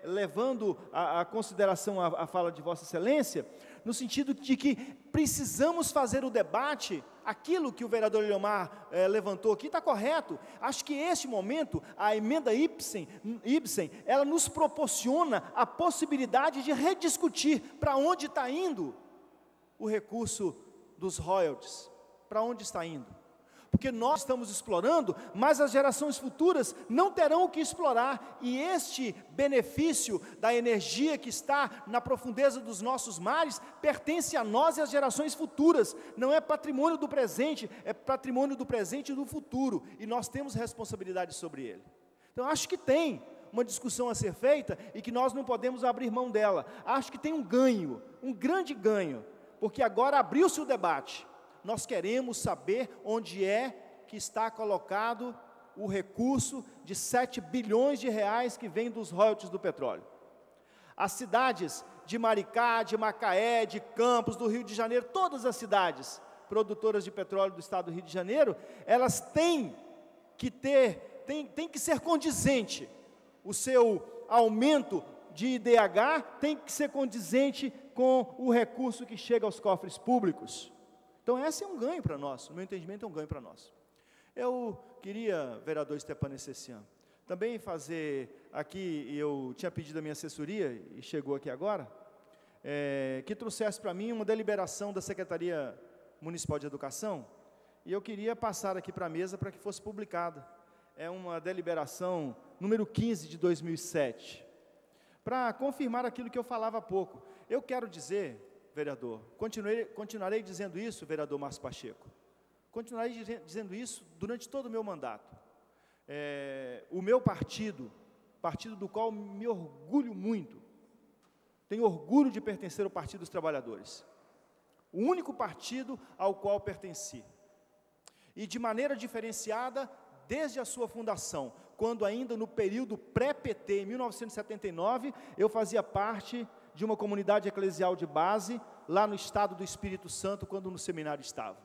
levando a consideração a fala de Vossa Excelência, no sentido de que precisamos fazer o debate. Aquilo que o vereador Eliomar levantou aqui está correto. Acho que este momento, a emenda Ibsen, ela nos proporciona a possibilidade de rediscutir para onde está indo o recurso dos royalties, para onde está indo. Porque nós estamos explorando, mas as gerações futuras não terão o que explorar, e este benefício da energia que está na profundeza dos nossos mares, pertence a nós e às gerações futuras, não é patrimônio do presente, é patrimônio do presente e do futuro, e nós temos responsabilidade sobre ele. Então, acho que tem uma discussão a ser feita, e que nós não podemos abrir mão dela. Acho que tem um ganho, um grande ganho, porque agora abriu-se o debate. Nós queremos saber onde é que está colocado o recurso de 7 bilhões de reais que vem dos royalties do petróleo. As cidades de Maricá, de Macaé, de Campos, do Rio de Janeiro, todas as cidades produtoras de petróleo do estado do Rio de Janeiro, elas têm que ser condizente. O seu aumento de IDH tem que ser condizente com o recurso que chega aos cofres públicos. Então, esse é um ganho para nós, no meu entendimento é um ganho para nós. Eu queria, vereador Stepan Essessian, também fazer aqui, eu tinha pedido a minha assessoria, e chegou aqui agora, que trouxesse para mim uma deliberação da Secretaria Municipal de Educação, e eu queria passar aqui para a mesa para que fosse publicada. É uma deliberação número 15 de 2007, para confirmar aquilo que eu falava há pouco. Eu quero dizer, vereador, continuarei dizendo isso, vereador Márcio Pacheco, continuarei dizendo isso durante todo o meu mandato. O meu partido do qual me orgulho muito, tenho orgulho de pertencer ao Partido dos Trabalhadores, o único partido ao qual pertenci, e de maneira diferenciada desde a sua fundação, quando ainda no período pré-PT, em 1979, eu fazia parte de uma comunidade eclesial de base, lá no estado do Espírito Santo, quando no seminário estava.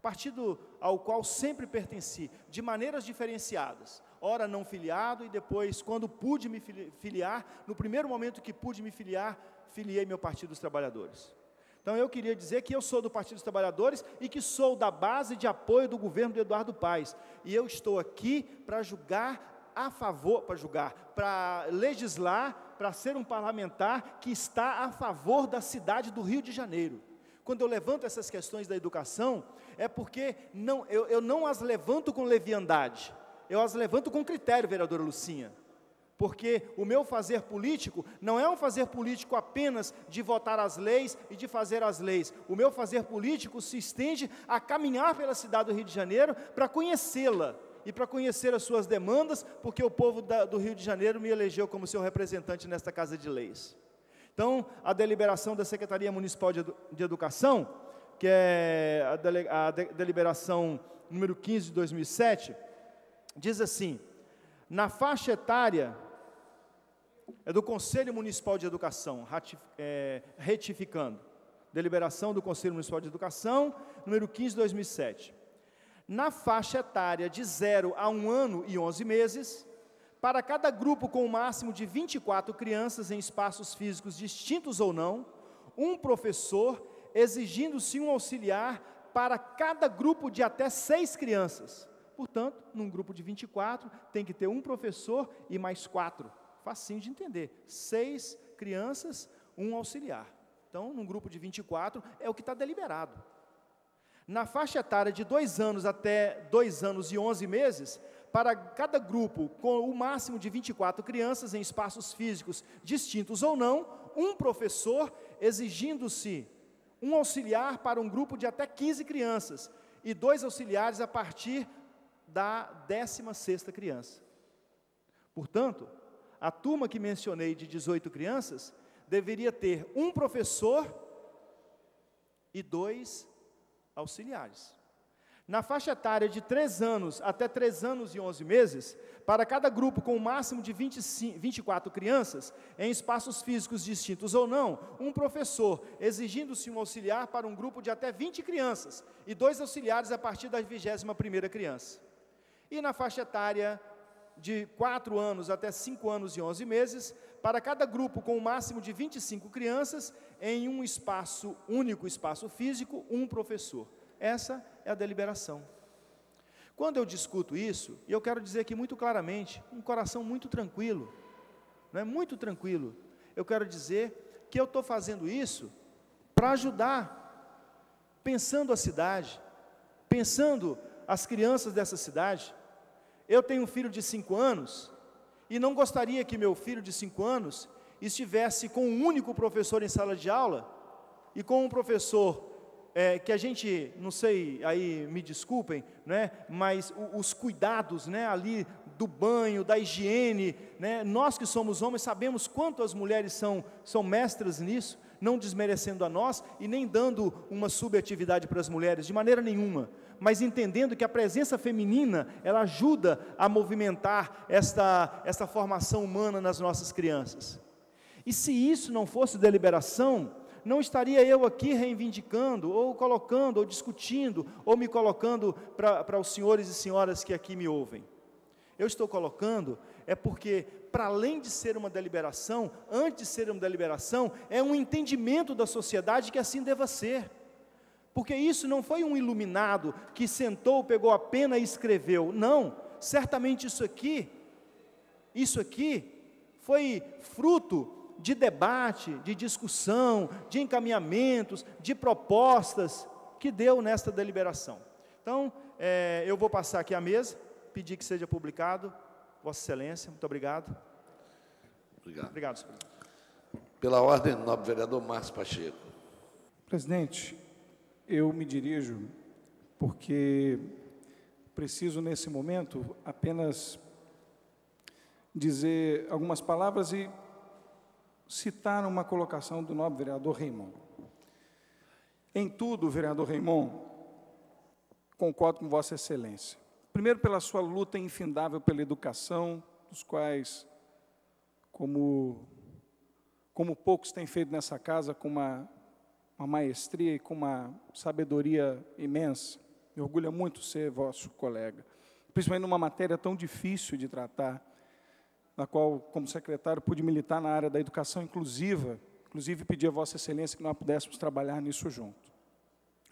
Partido ao qual sempre pertenci, de maneiras diferenciadas. ora não filiado, e depois, quando pude me filiar, no primeiro momento que pude me filiar, filiei meu Partido dos Trabalhadores. Então, eu queria dizer que eu sou do Partido dos Trabalhadores e que sou da base de apoio do governo do Eduardo Paes. E eu estou aqui para julgar a favor, para legislar, para ser um parlamentar que está a favor da cidade do Rio de Janeiro. Quando eu levanto essas questões da educação, é porque eu não as levanto com leviandade, eu as levanto com critério, vereadora Lucinha. Porque o meu fazer político não é um fazer político apenas de votar as leis e de fazer as leis. O meu fazer político se estende a caminhar pela cidade do Rio de Janeiro para conhecê-la e para conhecer as suas demandas, porque o povo do Rio de Janeiro me elegeu como seu representante nesta Casa de Leis. Então, a deliberação da Secretaria Municipal de Educação, que é a deliberação número 15 de 2007, diz assim: na faixa etária é do Conselho Municipal de Educação, retificando, deliberação do Conselho Municipal de Educação, número 15 de 2007. Na faixa etária de 0 a 1 ano e 11 meses, para cada grupo com o máximo de 24 crianças em espaços físicos distintos ou não, um professor, exigindo-se um auxiliar para cada grupo de até 6 crianças. Portanto, num grupo de 24, tem que ter um professor e mais 4. Facinho de entender. 6 crianças, um auxiliar. Então, num grupo de 24, é o que está deliberado. Na faixa etária de 2 anos até 2 anos e 11 meses, para cada grupo com o máximo de 24 crianças em espaços físicos distintos ou não, um professor, exigindo-se um auxiliar para um grupo de até 15 crianças e 2 auxiliares a partir da 16ª criança. Portanto, a turma que mencionei de 18 crianças deveria ter um professor e 2 auxiliares. Na faixa etária de 3 anos até 3 anos e 11 meses, para cada grupo com o máximo de 24 crianças, em espaços físicos distintos ou não, um professor, exigindo-se um auxiliar para um grupo de até 20 crianças e 2 auxiliares a partir da 21ª criança. E na faixa etária de 4 anos até 5 anos e 11 meses, para cada grupo com o máximo de 25 crianças, em um espaço único, espaço físico, um professor. Essa é a deliberação. Quando eu discuto isso, e eu quero dizer aqui muito claramente, um coração muito tranquilo, não é muito tranquilo, eu quero dizer que eu estou fazendo isso para ajudar, pensando a cidade, pensando as crianças dessa cidade. Eu tenho um filho de 5 anos, e não gostaria que meu filho de 5 anos estivesse com um único professor em sala de aula, e com um professor que a gente, não sei, aí me desculpem, né, mas os cuidados, né, ali do banho, da higiene, né, nós que somos homens sabemos quanto as mulheres são mestras nisso, não desmerecendo a nós e nem dando uma subatividade para as mulheres, de maneira nenhuma, mas entendendo que a presença feminina, ela ajuda a movimentar esta formação humana nas nossas crianças. E se isso não fosse deliberação, não estaria eu aqui reivindicando, ou colocando, ou discutindo, ou me colocando para os senhores e senhoras que aqui me ouvem. Eu estou colocando, porque, para além de ser uma deliberação, antes de ser uma deliberação, é um entendimento da sociedade que assim deva ser. Porque isso não foi um iluminado que sentou, pegou a pena e escreveu. Não, certamente isso aqui foi fruto de debate, de discussão, de encaminhamentos, de propostas que deu nesta deliberação. Então, eu vou passar aqui à mesa, pedir que seja publicado. Vossa Excelência, muito obrigado. Obrigado. Obrigado, senhor presidente. Pela ordem, nobre vereador Márcio Pacheco. Presidente, eu me dirijo porque preciso, nesse momento, apenas dizer algumas palavras e citar uma colocação do nobre vereador Raimon. Em tudo, vereador Raimon, concordo com Vossa Excelência. Primeiro, pela sua luta infindável pela educação, dos quais, como poucos têm feito nessa casa, com uma maestria e com uma sabedoria imensa. Me orgulha muito ser vosso colega. principalmente numa matéria tão difícil de tratar, na qual, como secretário, pude militar na área da educação inclusiva, inclusive pedir a Vossa Excelência que nós pudéssemos trabalhar nisso junto.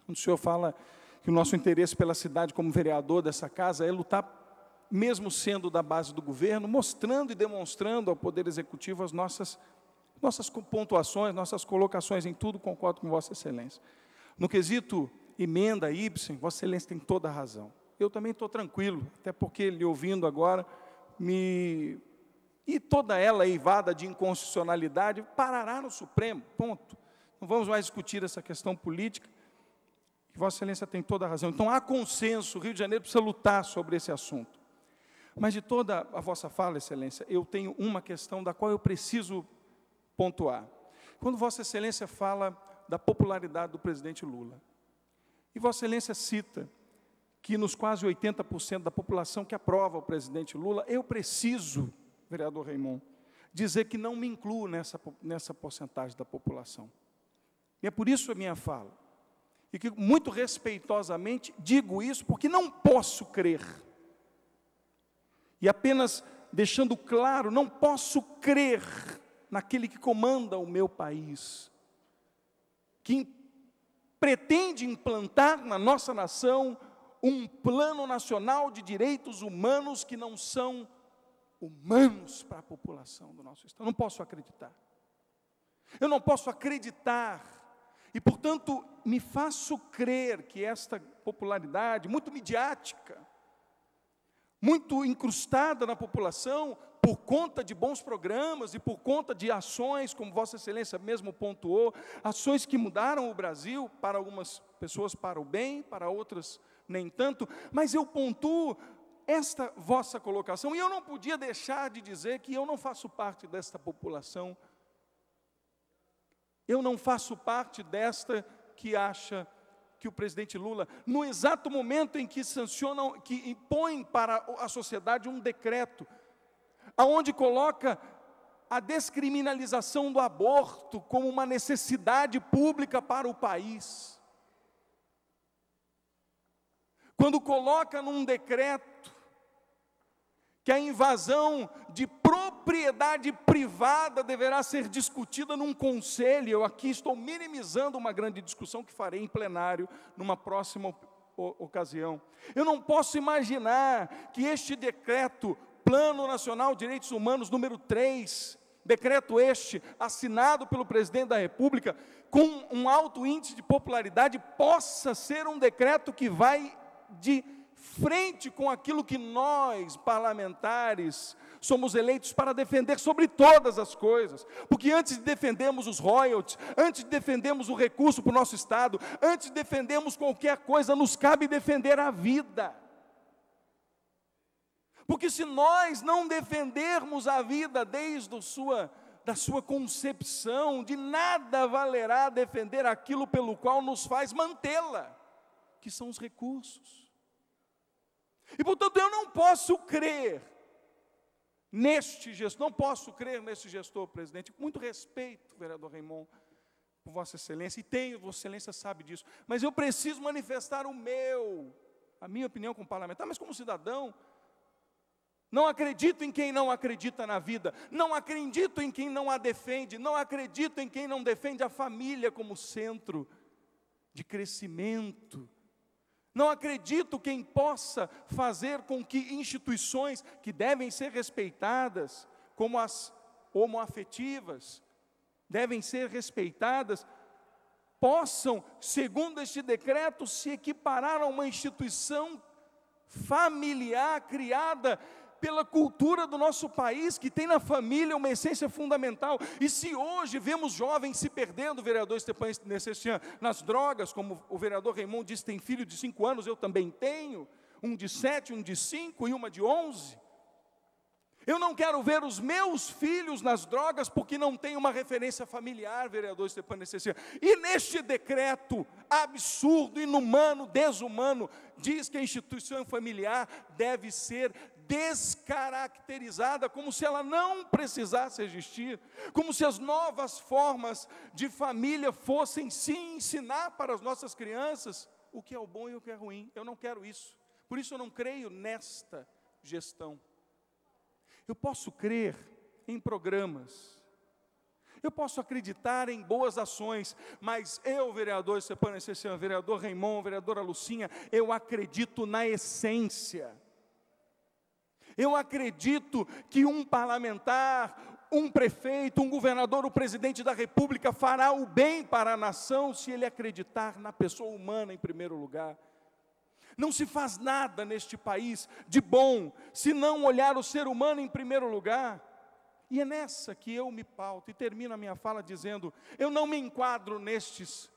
Quando o senhor fala que o nosso interesse pela cidade como vereador dessa casa é lutar, mesmo sendo da base do governo, mostrando e demonstrando ao Poder Executivo as nossas pontuações, nossas colocações em tudo, concordo com Vossa Excelência. No quesito emenda ípsem, Vossa Excelência tem toda a razão. Eu também estou tranquilo, até porque, lhe ouvindo agora, e toda ela eivada de inconstitucionalidade parará no Supremo, ponto. Não vamos mais discutir essa questão política, e Vossa Excelência tem toda a razão. Então, há consenso, o Rio de Janeiro precisa lutar sobre esse assunto. Mas de toda a vossa fala, Excelência, eu tenho uma questão da qual eu preciso pontuar. Quando Vossa Excelência fala da popularidade do presidente Lula, e Vossa Excelência cita que nos quase 80% da população que aprova o presidente Lula, eu preciso, vereador Raimon, dizer que não me incluo nessa porcentagem da população. E é por isso a minha fala. E que muito respeitosamente digo isso, porque não posso crer. E apenas deixando claro, não posso crer naquele que comanda o meu país, que pretende implantar na nossa nação um plano nacional de direitos humanos que não são humanos para a população do nosso estado. Eu não posso acreditar. Eu não posso acreditar. E, portanto, me faço crer que esta popularidade, muito midiática, muito incrustada na população, por conta de bons programas e por conta de ações, como Vossa Excelência mesmo pontuou, ações que mudaram o Brasil, para algumas pessoas para o bem, para outras nem tanto, mas eu pontuo esta vossa colocação, e eu não podia deixar de dizer que eu não faço parte desta população, eu não faço parte desta que acha que o presidente Lula, no exato momento em que sancionam, que impõe para a sociedade um decreto, aonde coloca a descriminalização do aborto como uma necessidade pública para o país. Quando coloca num decreto que a invasão de propriedade privada deverá ser discutida num conselho, eu aqui estou minimizando uma grande discussão que farei em plenário numa próxima ocasião. Eu não posso imaginar que este decreto, Plano Nacional de Direitos Humanos, número 3, decreto este, assinado pelo presidente da República, com um alto índice de popularidade, possa ser um decreto que vai de frente com aquilo que nós, parlamentares, somos eleitos para defender sobre todas as coisas, porque antes de defendermos os royalties, antes de defendermos o recurso para o nosso Estado, antes de defendermos qualquer coisa, nos cabe defender a vida. Porque se nós não defendermos a vida desde da sua concepção, de nada valerá defender aquilo pelo qual nos faz mantê-la, que são os recursos. E, portanto, eu não posso crer neste gestor, presidente, com muito respeito, vereador Raimon, por Vossa Excelência, e tenho, Vossa Excelência sabe disso, mas eu preciso manifestar a minha opinião como parlamentar, mas como cidadão. Não acredito em quem não acredita na vida, não acredito em quem não a defende, não acredito em quem não defende a família como centro de crescimento. Não acredito quem possa fazer com que instituições que devem ser respeitadas, como as homoafetivas, devem ser respeitadas, possam, segundo este decreto, se equiparar a uma instituição familiar criada pela cultura do nosso país, que tem na família uma essência fundamental. E se hoje vemos jovens se perdendo, vereador Stepan Necessian, nas drogas, como o vereador Raimon disse, tem filho de 5 anos, eu também tenho, um de 7, um de 5 e uma de 11. Eu não quero ver os meus filhos nas drogas porque não tem uma referência familiar, vereador Stepan Necessian. E neste decreto absurdo, inumano, desumano, diz que a instituição familiar deve ser descaracterizada, como se ela não precisasse existir, como se as novas formas de família fossem sim ensinar para as nossas crianças o que é o bom e o que é ruim. Eu não quero isso, Por isso eu não creio nesta gestão. Eu posso crer em programas, eu posso acreditar em boas ações, mas eu, vereador Stepano Necessian, vereador Raimon, vereadora Lucinha, eu acredito na essência. Eu acredito que um parlamentar, um prefeito, um governador, o presidente da República fará o bem para a nação se ele acreditar na pessoa humana em primeiro lugar. Não se faz nada neste país de bom se não olhar o ser humano em primeiro lugar. E é nessa que eu me pauto, e termino a minha fala dizendo, eu não me enquadro nestes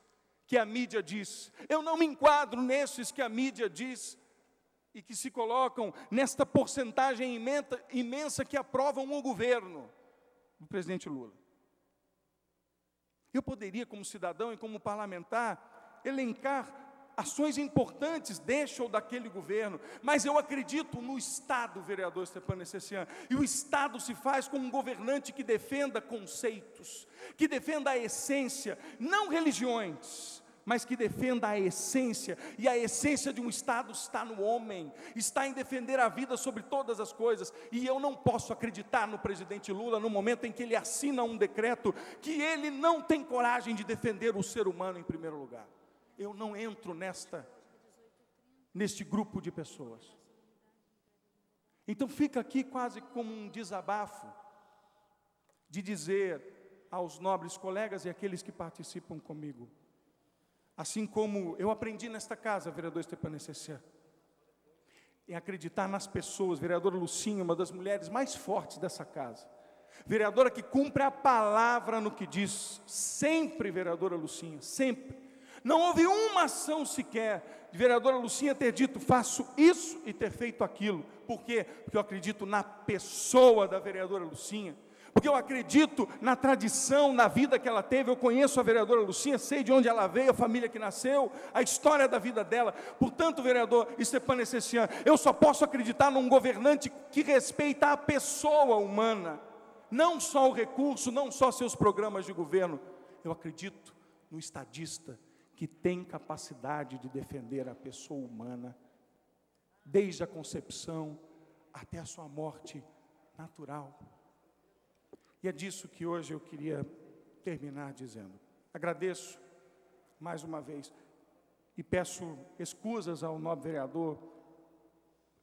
que a mídia diz, eu não me enquadro nestes que a mídia diz, e que se colocam nesta porcentagem imensa que aprovam o governo do presidente Lula. Eu poderia, como cidadão e como parlamentar, elencar ações importantes deste ou daquele governo, mas eu acredito no Estado, vereador Stepano Necessian, e o Estado se faz com um governante que defenda conceitos, que defenda a essência, não religiões, mas que defenda a essência, e a essência de um Estado está no homem, está em defender a vida sobre todas as coisas, e eu não posso acreditar no presidente Lula, no momento em que ele assina um decreto, que ele não tem coragem de defender o ser humano em primeiro lugar. Eu não entro neste grupo de pessoas. Então fica aqui quase como um desabafo, de dizer aos nobres colegas e aqueles que participam comigo, assim como eu aprendi nesta casa, vereador Stepano Necessian, em acreditar nas pessoas, vereadora Lucinha, uma das mulheres mais fortes dessa casa, vereadora que cumpre a palavra no que diz, sempre, vereadora Lucinha, sempre. Não houve uma ação sequer de vereadora Lucinha ter dito, faço isso e ter feito aquilo. Por quê? Porque eu acredito na pessoa da vereadora Lucinha, porque eu acredito na tradição, na vida que ela teve. Eu conheço a vereadora Lucinha, sei de onde ela veio, a família que nasceu, a história da vida dela. Portanto, vereador Stepano Necessian, eu só posso acreditar num governante que respeita a pessoa humana, não só o recurso, não só seus programas de governo. Eu acredito no estadista que tem capacidade de defender a pessoa humana, desde a concepção até a sua morte natural. E é disso que hoje eu queria terminar dizendo. Agradeço mais uma vez e peço escusas ao nobre vereador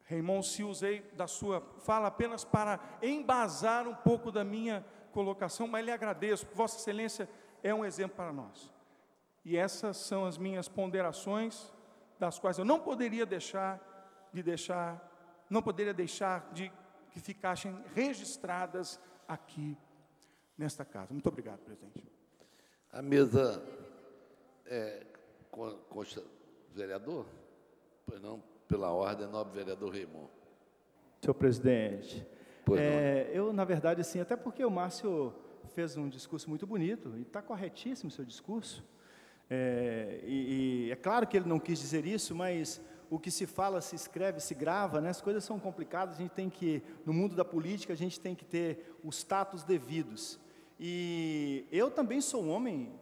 Raimon, se usei da sua fala apenas para embasar um pouco da minha colocação, mas lhe agradeço, Vossa Excelência é um exemplo para nós. E essas são as minhas ponderações, das quais eu não poderia deixar de que ficassem registradas aqui nesta casa. Muito obrigado, presidente. A mesa vereador? Pois não, pela ordem, nobre vereador Raimon. Senhor presidente, eu, na verdade, assim, até porque o Márcio fez um discurso muito bonito, e está corretíssimo o seu discurso, e é claro que ele não quis dizer isso, mas o que se fala, se escreve, se grava, né? As coisas são complicadas, a gente tem que, no mundo da política, a gente tem que ter os status devidos. E eu também sou um homem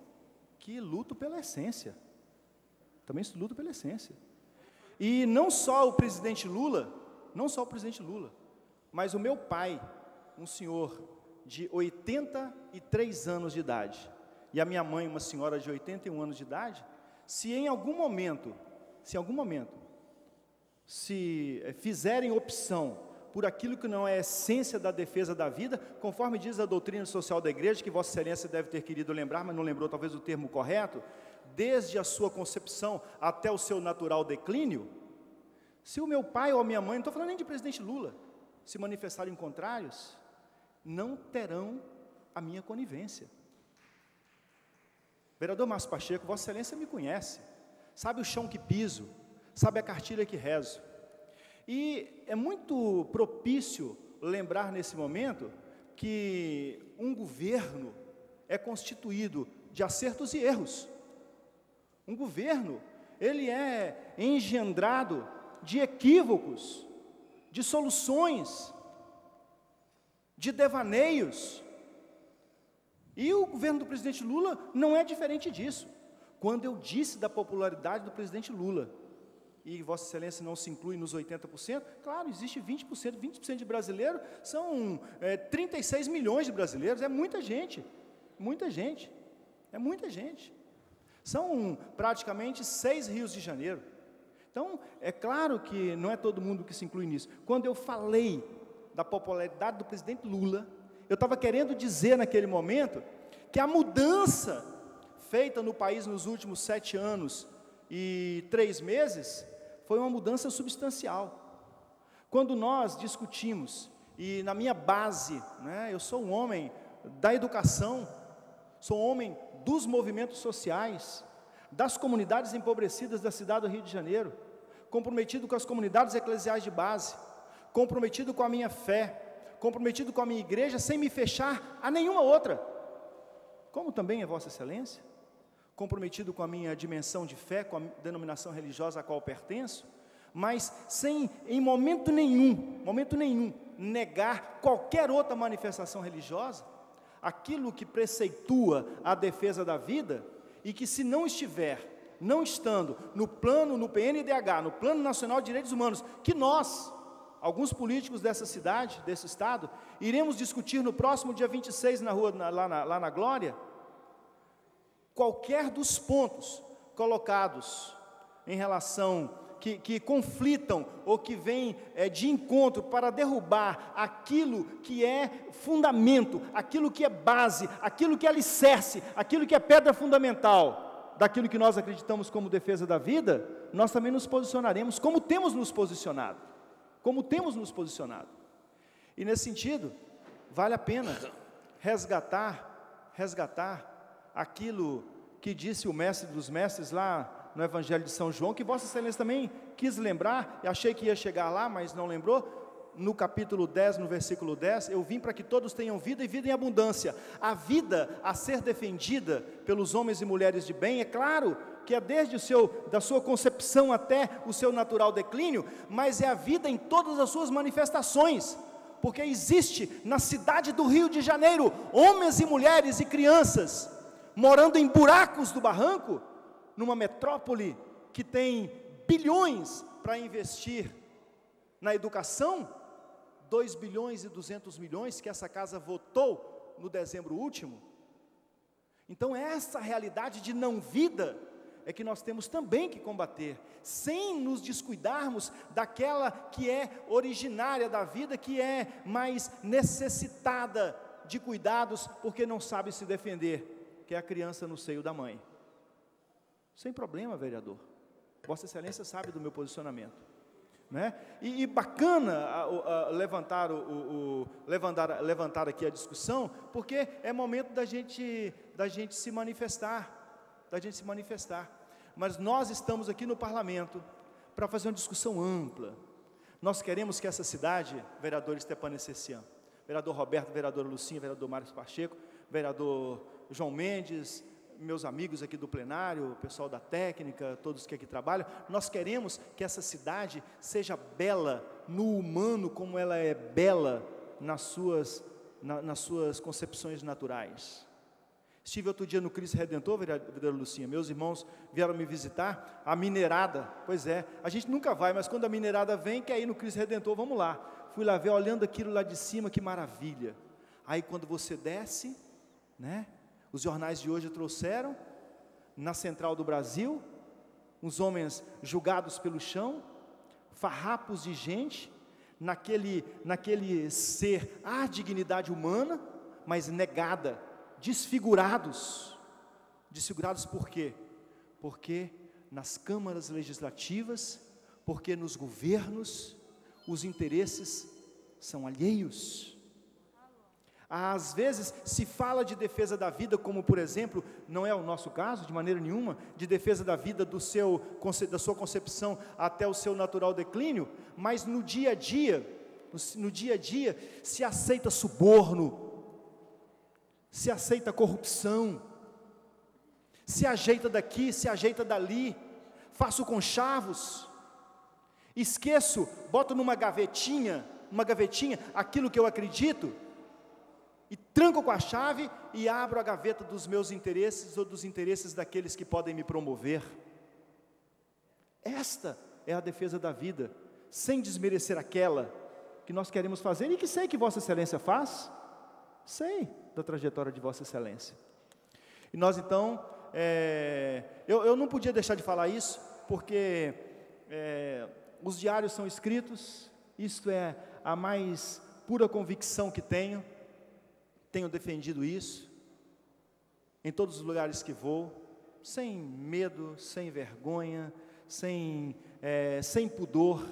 que luto pela essência, E não só o presidente Lula, mas o meu pai, um senhor de 83 anos de idade, e a minha mãe, uma senhora de 81 anos de idade, se em algum momento fizerem opção por aquilo que não é a essência da defesa da vida, conforme diz a doutrina social da igreja, que Vossa Excelência deve ter querido lembrar, mas não lembrou talvez o termo correto, desde a sua concepção até o seu natural declínio, se o meu pai ou a minha mãe, não estou falando nem de presidente Lula, se manifestarem contrários, não terão a minha conivência. Vereador Márcio Pacheco, Vossa Excelência me conhece, sabe o chão que piso, sabe a cartilha que rezo. E é muito propício lembrar nesse momento que um governo é constituído de acertos e erros. Um governo, ele é engendrado de equívocos, de soluções, de devaneios. E o governo do presidente Lula não é diferente disso. Quando eu disse da popularidade do presidente Lula, e Vossa Excelência não se inclui nos 80%, claro, existe 20%, 20% de brasileiro, são 36 milhões de brasileiros, é muita gente, é muita gente. São praticamente 6 Rios de Janeiro. Então, é claro que não é todo mundo que se inclui nisso. Quando eu falei da popularidade do presidente Lula, eu estava querendo dizer naquele momento que a mudança feita no país nos últimos 7 anos e 3 meses foi uma mudança substancial. Quando nós discutimos, e na minha base, né, eu sou um homem da educação, sou um homem dos movimentos sociais, das comunidades empobrecidas da cidade do Rio de Janeiro, comprometido com as comunidades eclesiais de base, comprometido com a minha fé, comprometido com a minha igreja, sem me fechar a nenhuma outra, como também é Vossa Excelência, comprometido com a minha dimensão de fé, com a denominação religiosa a qual pertenço, mas sem, em momento nenhum, negar qualquer outra manifestação religiosa, aquilo que preceitua a defesa da vida, e que se não estando no plano, no PNDH, no Plano Nacional de Direitos Humanos, que nós, alguns políticos dessa cidade, desse estado, iremos discutir no próximo dia 26 na rua, lá na Glória, qualquer dos pontos colocados em relação, que conflitam ou que vêm de encontro para derrubar aquilo que é fundamento, aquilo que é base, aquilo que é alicerce, aquilo que é pedra fundamental daquilo que nós acreditamos como defesa da vida, nós também nos posicionaremos como temos nos posicionado, e nesse sentido, vale a pena resgatar aquilo que disse o mestre dos mestres lá no Evangelho de São João, que Vossa Excelência também quis lembrar, e achei que ia chegar lá, mas não lembrou, no capítulo 10, no versículo 10, eu vim para que todos tenham vida e vida em abundância. A vida a ser defendida pelos homens e mulheres de bem, é claro que é desde da sua concepção até o seu natural declínio, mas é a vida em todas as suas manifestações, porque existe na cidade do Rio de Janeiro, homens e mulheres e crianças, morando em buracos do barranco, numa metrópole que tem bilhões para investir na educação, 2 bilhões e 200 milhões que essa casa votou no dezembro último. Então essa realidade de não vida é que nós temos também que combater, sem nos descuidarmos daquela que é originária da vida, que é mais necessitada de cuidados, porque não sabe se defender, que é a criança no seio da mãe. Sem problema, vereador, Vossa Excelência sabe do meu posicionamento, né? E bacana levantar aqui a discussão, porque é momento da gente se manifestar, mas nós estamos aqui no parlamento para fazer uma discussão ampla. Nós queremos que essa cidade, vereador Stepan Essessian, vereador Roberto, vereador Lucinha, vereador Marcos Pacheco, vereador João Mendes, meus amigos aqui do plenário, o pessoal da técnica, todos que aqui trabalham, nós queremos que essa cidade seja bela no humano, como ela é bela nas suas concepções naturais. Estive outro dia no Cristo Redentor, vereador Lucinha, meus irmãos vieram me visitar, a mineirada, pois é, a gente nunca vai, mas quando a mineirada vem, quer ir no Cristo Redentor, vamos lá. Fui lá ver, olhando aquilo lá de cima, que maravilha. Aí quando você desce, né? Os jornais de hoje trouxeram, na Central do Brasil, uns homens julgados pelo chão, farrapos de gente, naquele ser, a dignidade humana, mas negada, desfigurados por quê? Porque nas câmaras legislativas, porque nos governos, os interesses são alheios. Às vezes se fala de defesa da vida, como por exemplo, não é o nosso caso de maneira nenhuma, de defesa da vida da sua concepção até o seu natural declínio, mas no dia a dia se aceita suborno, se aceita corrupção, se ajeita daqui, se ajeita dali, faço conchavos, esqueço, boto numa gavetinha aquilo que eu acredito, e tranco com a chave e abro a gaveta dos meus interesses ou dos interesses daqueles que podem me promover. Esta é a defesa da vida, sem desmerecer aquela que nós queremos fazer e que sei que Vossa Excelência faz, sei da trajetória de Vossa Excelência. E nós então, eu não podia deixar de falar isso, porque os diários são escritos, isto é a mais pura convicção que tenho defendido isso, em todos os lugares que vou, sem medo, sem vergonha, sem pudor,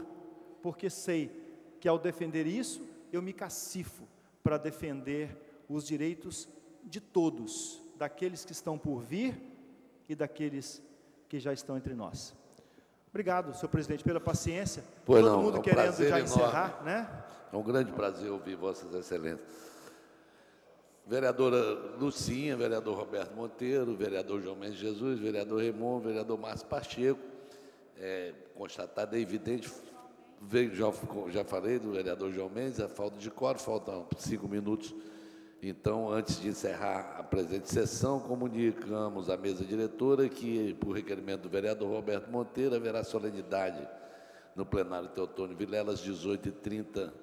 porque sei que ao defender isso, eu me cacifo para defender os direitos de todos, daqueles que estão por vir e daqueles que já estão entre nós. Obrigado, senhor presidente, pela paciência. Pois Todo não, mundo é um querendo prazer já enorme. encerrar, né? É um grande prazer ouvir Vossas Excelências. Vereadora Lucinha, vereador Roberto Monteiro, vereador João Mendes Jesus, vereador Raimundo, vereador Márcio Pacheco. Constatado, é evidente, já falei do vereador João Mendes, a falta de quórum, faltam 5 minutos. Então, antes de encerrar a presente sessão, comunicamos à mesa diretora que, por requerimento do vereador Roberto Monteiro, haverá solenidade no plenário Teotônio Vilela, às 18h30,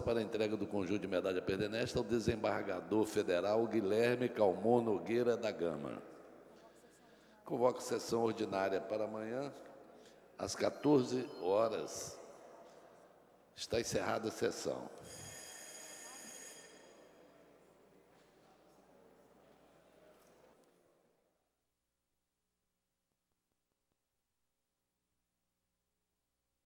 para a entrega do conjunto de medalha pertenente ao desembargador federal Guilherme Calmon Nogueira da Gama. Convoco a sessão ordinária para amanhã, às 14 horas. Está encerrada a sessão.